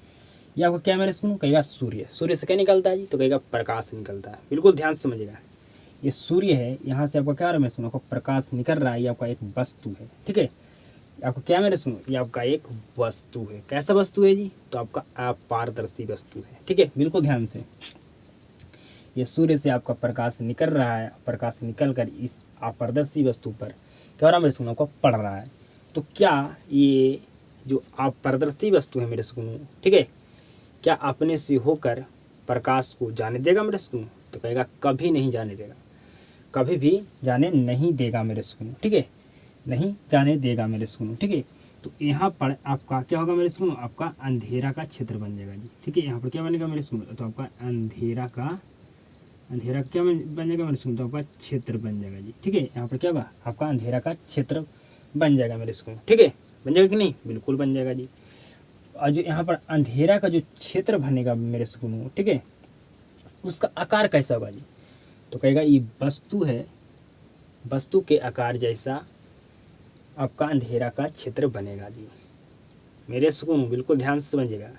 ये आपको क्या मेरे स्कूल कहेगा, सूर्य। सूर्य से क्या निकलता है जी, तो कहेगा प्रकाश निकलता है। बिल्कुल ध्यान से समझिएगा, ये सूर्य है, यहाँ से आपका क्या हो रहा है मेरे सुनो, आपको प्रकाश निकल रहा है, ये आपका एक वस्तु है, ठीक है। आपको क्या मेरे सुनो, ये आपका एक वस्तु है। कैसा वस्तु है जी, तो आपका अपारदर्शी वस्तु है, ठीक है। बिल्कुल ध्यान से, ये सूर्य से आपका प्रकाश निकल रहा है, प्रकाश निकल कर इस अपारदर्शी वस्तु पर क्या हो रहा है मेरे सुनो, आपको पड़ रहा है। तो क्या ये जो अपारदर्शी वस्तु है मेरे सुनो, ठीक है, क्या अपने से होकर प्रकाश को जाने देगा मेरे सुनो, तो कहेगा कभी नहीं जाने देगा, कभी भी जाने नहीं देगा मेरे स्कूल, ठीक है, नहीं जाने देगा मेरे स्कूल, ठीक है। तो यहाँ पर आपका क्या होगा मेरे स्कूल, आपका अंधेरा का क्षेत्र बन जाएगा जी, ठीक है। यहाँ पर क्या बनेगा मेरे स्कूल, तो आपका अंधेरा क्या बन जाएगा मेरे स्कूल, तो आपका क्षेत्र बन जाएगा जी, ठीक है। यहाँ पर क्या होगा, आपका अंधेरा का क्षेत्र बन जाएगा मेरे स्कूल, ठीक है। बन जाएगा कि नहीं, बिल्कुल बन जाएगा जी। और जो यहाँ पर अंधेरा का जो क्षेत्र बनेगा मेरे स्कूल, ठीक है, उसका आकार कैसा होगा जी, तो कहेगा ये वस्तु है, वस्तु के आकार जैसा आपका अंधेरा का क्षेत्र बनेगा जी मेरे सुकून। बिल्कुल ध्यान से समझिएगा,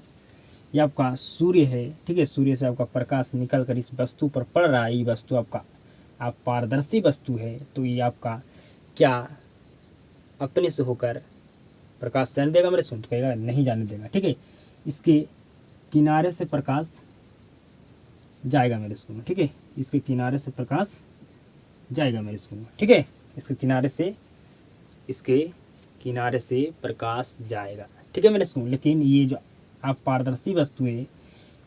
ये आपका सूर्य है, ठीक है। सूर्य से आपका प्रकाश निकल कर इस वस्तु पर पड़ रहा है, ये वस्तु आपका आप पारदर्शी वस्तु है। तो ये आपका क्या अपने से होकर प्रकाश जाने देगा मेरे सुन, तो कहेगा नहीं जाने देगा, ठीक है। इसके किनारे से प्रकाश जाएगा मेरे स्कूल, ठीक है। इसके किनारे से प्रकाश जाएगा मेरे स्कूल, ठीक है। इसके किनारे से प्रकाश जाएगा, ठीक है मेरे स्कूल। लेकिन ये जो आप पारदर्शी वस्तु है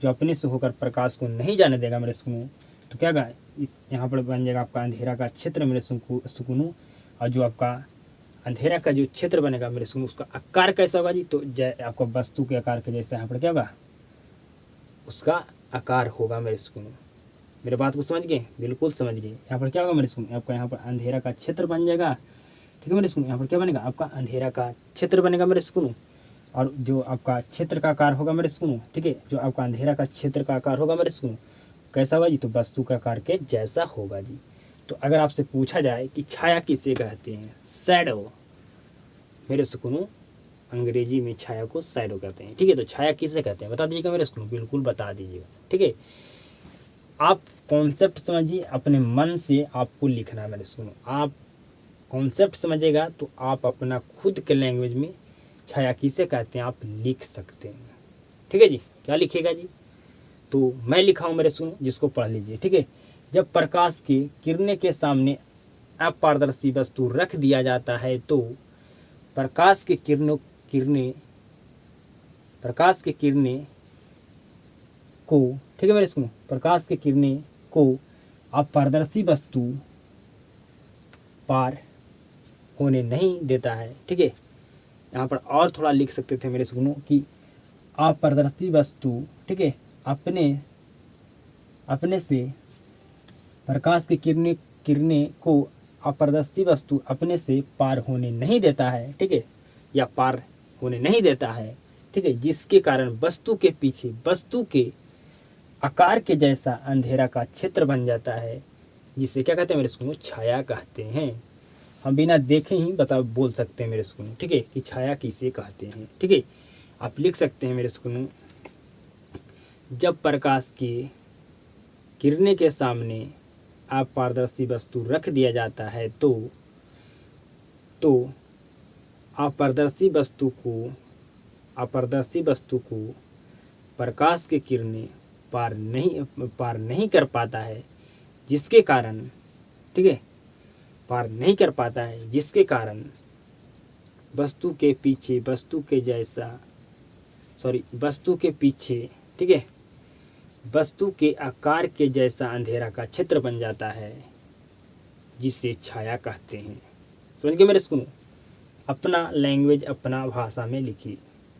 जो अपने से होकर प्रकाश को नहीं जाने देगा मेरे स्कूल, तो क्या गा इस यहाँ पर बन जाएगा आपका अंधेरा का क्षेत्र मेरे सुकून। और जो आपका अंधेरा का जो क्षेत्र बनेगा मेरे सुकून, उसका आकार कैसा होगा जी, तो आपको वस्तु के आकार के जैसे यहाँ पर क्या होगा, उसका आकार होगा मेरे सुकून। मेरे बात को समझ गए, बिल्कुल समझ गए। यहाँ पर क्या होगा मेरे सुकून, आपका यहाँ पर अंधेरा का क्षेत्र बन जाएगा, ठीक है मेरे सुकून। यहाँ पर क्या बनेगा, आपका अंधेरा का क्षेत्र बनेगा मेरे सुकून। और जो आपका क्षेत्र का आकार होगा मेरे सुकून, ठीक है, जो आपका अंधेरा का क्षेत्र का आकार होगा मेरे सुकून, कैसा होगा जी, तो वस्तु का आकार के जैसा होगा जी। तो अगर आपसे पूछा जाए कि छाया किसे कहते हैं, शैडो मेरे सुकून, अंग्रेजी में छाया को शैडो कहते हैं, ठीक है। तो छाया किसे कहते हैं बता दीजिएगा मेरे सुकून, बिल्कुल बता दीजिएगा, ठीक है। आप कॉन्सेप्ट समझिए, अपने मन से आपको लिखना है मेरे सुकून। आप कॉन्सेप्ट समझिएगा तो आप अपना खुद के लैंग्वेज में छाया किसे कहते हैं आप लिख सकते हैं, ठीक है जी। क्या लिखेगा जी, तो मैं लिखा हूँ मेरे सुनो, जिसको पढ़ लीजिए, ठीक है। जब प्रकाश की किरणें के सामने अपारदर्शी वस्तु रख दिया जाता है तो प्रकाश की किरणें को, ठीक है मेरे सुनो, प्रकाश की किरणें को अपारदर्शी वस्तु पार होने नहीं देता है, ठीक है। यहाँ पर और थोड़ा लिख सकते थे मेरे सुनो कि अपारदर्शी वस्तु, ठीक है, अपने से प्रकाश की किरणें को अपारदर्शी वस्तु अपने से पार होने नहीं देता है, ठीक है, या पार होने नहीं देता है, ठीक है, जिसके कारण वस्तु के पीछे वस्तु के आकार के जैसा अंधेरा का क्षेत्र बन जाता है, जिसे क्या कहते हैं मेरे सुनो, छाया कहते हैं। हम बिना देखे ही बोल सकते हैं मेरे सुनो, ठीक है, कि छाया किसे कहते हैं, ठीक है। आप लिख सकते हैं मेरे सुनो, जब प्रकाश की किरणें के सामने अपारदर्शी वस्तु रख दिया जाता है तो अपारदर्शी वस्तु को प्रकाश की किरणें पार नहीं कर पाता है, जिसके कारण, ठीक है, पार नहीं कर पाता है, जिसके कारण वस्तु के पीछे, ठीक है, वस्तु के आकार के जैसा अंधेरा का क्षेत्र बन जाता है, जिसे छाया कहते हैं। समझ गए मेरे सुनो, अपना लैंग्वेज अपना भाषा में लिखिए,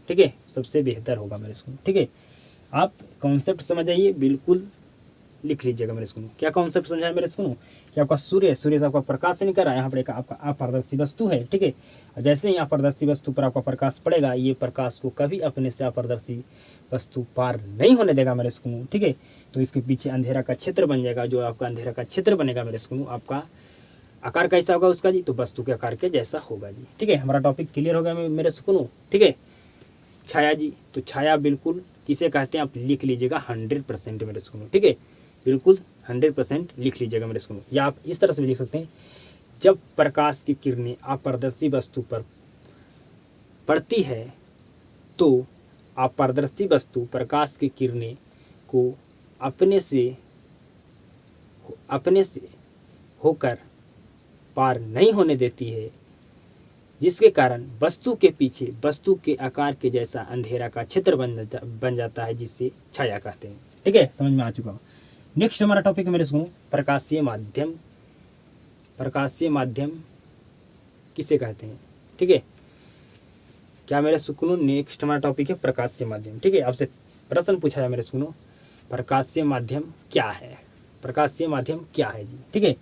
ठीक है, सबसे बेहतर होगा मेरे स्कूल। ठीक है, आप कॉन्सेप्ट समझ आइए, बिल्कुल लिख लीजिएगा मेरे स्कूल। क्या कॉन्सेप्ट समझाया मेरे स्कूल कि आपका सूर्य से आपका प्रकाश से निकल रहा है, यहाँ पर एक आपका अपारदर्शी वस्तु है। ठीक है, जैसे ही अपारदर्शी वस्तु पर आपका प्रकाश पड़ेगा, ये प्रकाश को कभी अपने से अपारदर्शी वस्तु पार नहीं होने देगा मेरे स्कूल। ठीक है, तो इसके पीछे अंधेरा का क्षेत्र बन जाएगा। जो आपका अंधेरा का क्षेत्र बनेगा मेरे स्कूल, आपका आकार कैसा होगा उसका जी, तो वस्तु के आकार के जैसा होगा जी। ठीक है, हमारा टॉपिक क्लियर हो गया मेरे सुकून। ठीक है, छाया जी, तो छाया बिल्कुल किसे कहते हैं आप लिख लीजिएगा 100% मेरे सुकून। ठीक है, बिल्कुल 100% लिख लीजिएगा मेरे सुकून। या आप इस तरह से भी लिख सकते हैं, जब प्रकाश की किरणें अपारदर्शी वस्तु पर पड़ती है तो अपारदर्शी वस्तु प्रकाश की किरणें को अपने से होकर पार नहीं होने देती है, जिसके कारण वस्तु के पीछे वस्तु के आकार के जैसा अंधेरा का क्षेत्र बन जाता है, जिससे छाया कहते हैं। ठीक है, समझ में आ चुका। नेक्स्ट हमारा टॉपिक है मेरे सुनो, प्रकाशीय माध्यम। प्रकाशीय माध्यम किसे कहते हैं? ठीक है, क्या मेरे सुकून, नेक्स्ट हमारा टॉपिक है प्रकाशीय माध्यम। ठीक है, आपसे प्रश्न पूछा है मेरे सुकून, प्रकाशीय माध्यम क्या है? प्रकाशीय माध्यम क्या है जी? ठीक है,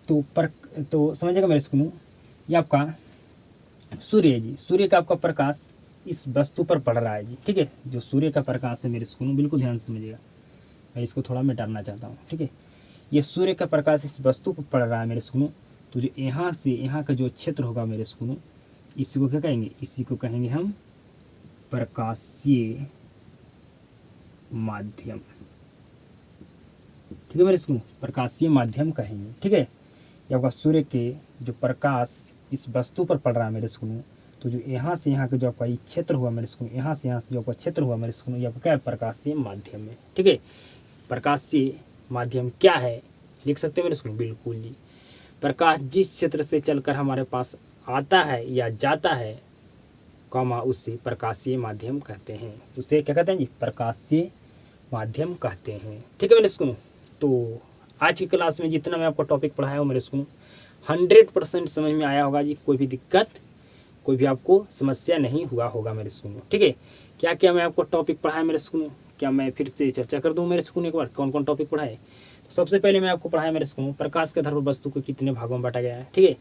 तो समझिएगा मेरे सुकून, ये आपका सूर्य है जी। सूर्य का आपका प्रकाश इस वस्तु पर पड़ रहा है जी। ठीक है, जो सूर्य का प्रकाश है मेरे सुकून, बिल्कुल ध्यान से समझिएगा, मैं इसको थोड़ा मिटाना चाहता हूँ। ठीक है, ये सूर्य का प्रकाश इस वस्तु पर पड़ रहा है मेरे सुकून, तो जो यहाँ से यहाँ का जो क्षेत्र होगा मेरे सुकून, इसी को क्या कहेंगे? इसी को कहेंगे हम प्रकाशीय माध्यम। ठीक है मेरे सुकून, प्रकाशीय माध्यम कहेंगे। ठीक है, जब आपका सूर्य के जो प्रकाश इस वस्तु पर पड़ रहा है मेरे सुकून, तो जो यहाँ से यहाँ का जो आपका क्षेत्र हुआ मेरे सुकून, यहाँ से यहाँ से जो आपका क्षेत्र हुआ मेरे सुकून, ये आपका क्या है? प्रकाशीय माध्यम है। ठीक है, प्रकाशीय माध्यम क्या है लिख सकते हैं मेरे सुकून? बिल्कुल जी, प्रकाश जिस क्षेत्र से चलकर हमारे पास आता है या जाता है, कॉमा, उससे प्रकाशीय माध्यम कहते हैं। उसे क्या कहते हैं जी? प्रकाशीय माध्यम कहते हैं। ठीक है मेरे सुकून, तो आज की क्लास में जितना मैं आपको टॉपिक पढ़ाया हूँ मेरे सुकून, 100% समझ में आया होगा जी। कोई भी दिक्कत, कोई भी आपको समस्या नहीं हुआ होगा मेरे सुकून। ठीक है, क्या क्या मैं आपको टॉपिक पढ़ाया मेरे सुकून, क्या मैं फिर से चर्चा कर दूं मेरे सुकून एक बार, कौन कौन टॉपिक पढ़ाए? सबसे पहले मैं आपको पढ़ाया मेरे सुकून, प्रकाश के आधार पर वस्तु को कितने भागों में बांटा गया है। ठीक है,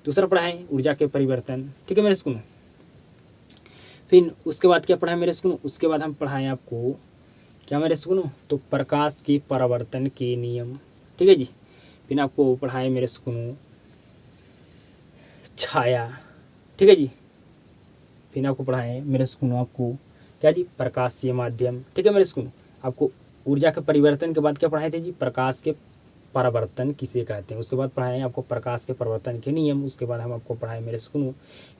दूसरा पढ़ाए ऊर्जा के परिवर्तन। ठीक है मेरे सुकून, फिर उसके बाद क्या पढ़ाए मेरे सुकून? उसके बाद हम पढ़ाएँ आपको क्या मेरे सुकून, तो प्रकाश के परावर्तन के नियम। ठीक है जी, फिर आपको पढ़ाए मेरे सुकून छाया। ठीक है जी, फिर आपको पढ़ाएं मेरे सुकून आपको क्या जी? प्रकाशीय माध्यम। ठीक है मेरे सुकून, आपको ऊर्जा के परिवर्तन के बाद क्या पढ़ाए थे जी? प्रकाश के परावर्तन किसे कहते हैं। उसके बाद पढ़ाएं आपको प्रकाश के परिवर्तन के नियम। उसके बाद हम आपको पढ़ाएं मेरे सुकून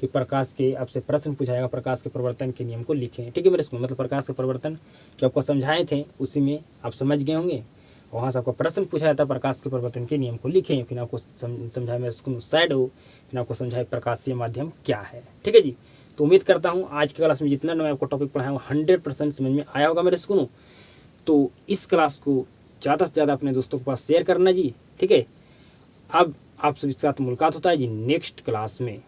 कि प्रकाश के, आपसे प्रश्न पूछा जाएगा, प्रकाश के परिवर्तन के नियम को लिखें। ठीक है मेरे सुकून, मतलब प्रकाश के परिवर्तन जो आपको समझाए थे उसी में आप समझ गए होंगे, वहाँ से आपको प्रश्न पूछा जाता है, प्रकाश के परिवर्तन के नियम को लिखें। फिर आपको समझाए मेरे सुकून शैडो, फिर आपको समझाए प्रकाशीय माध्यम क्या है। ठीक है जी, तो उम्मीद करता हूँ आज की क्लास में जितना मैं आपको टॉपिक पढ़ाया हूँ 100% समझ में आया होगा मेरे सुकून। तो इस क्लास को ज़्यादा से ज़्यादा अपने दोस्तों के पास शेयर करना जी। ठीक है, अब आप सभी के साथ मुलाकात होता है जी नेक्स्ट क्लास में।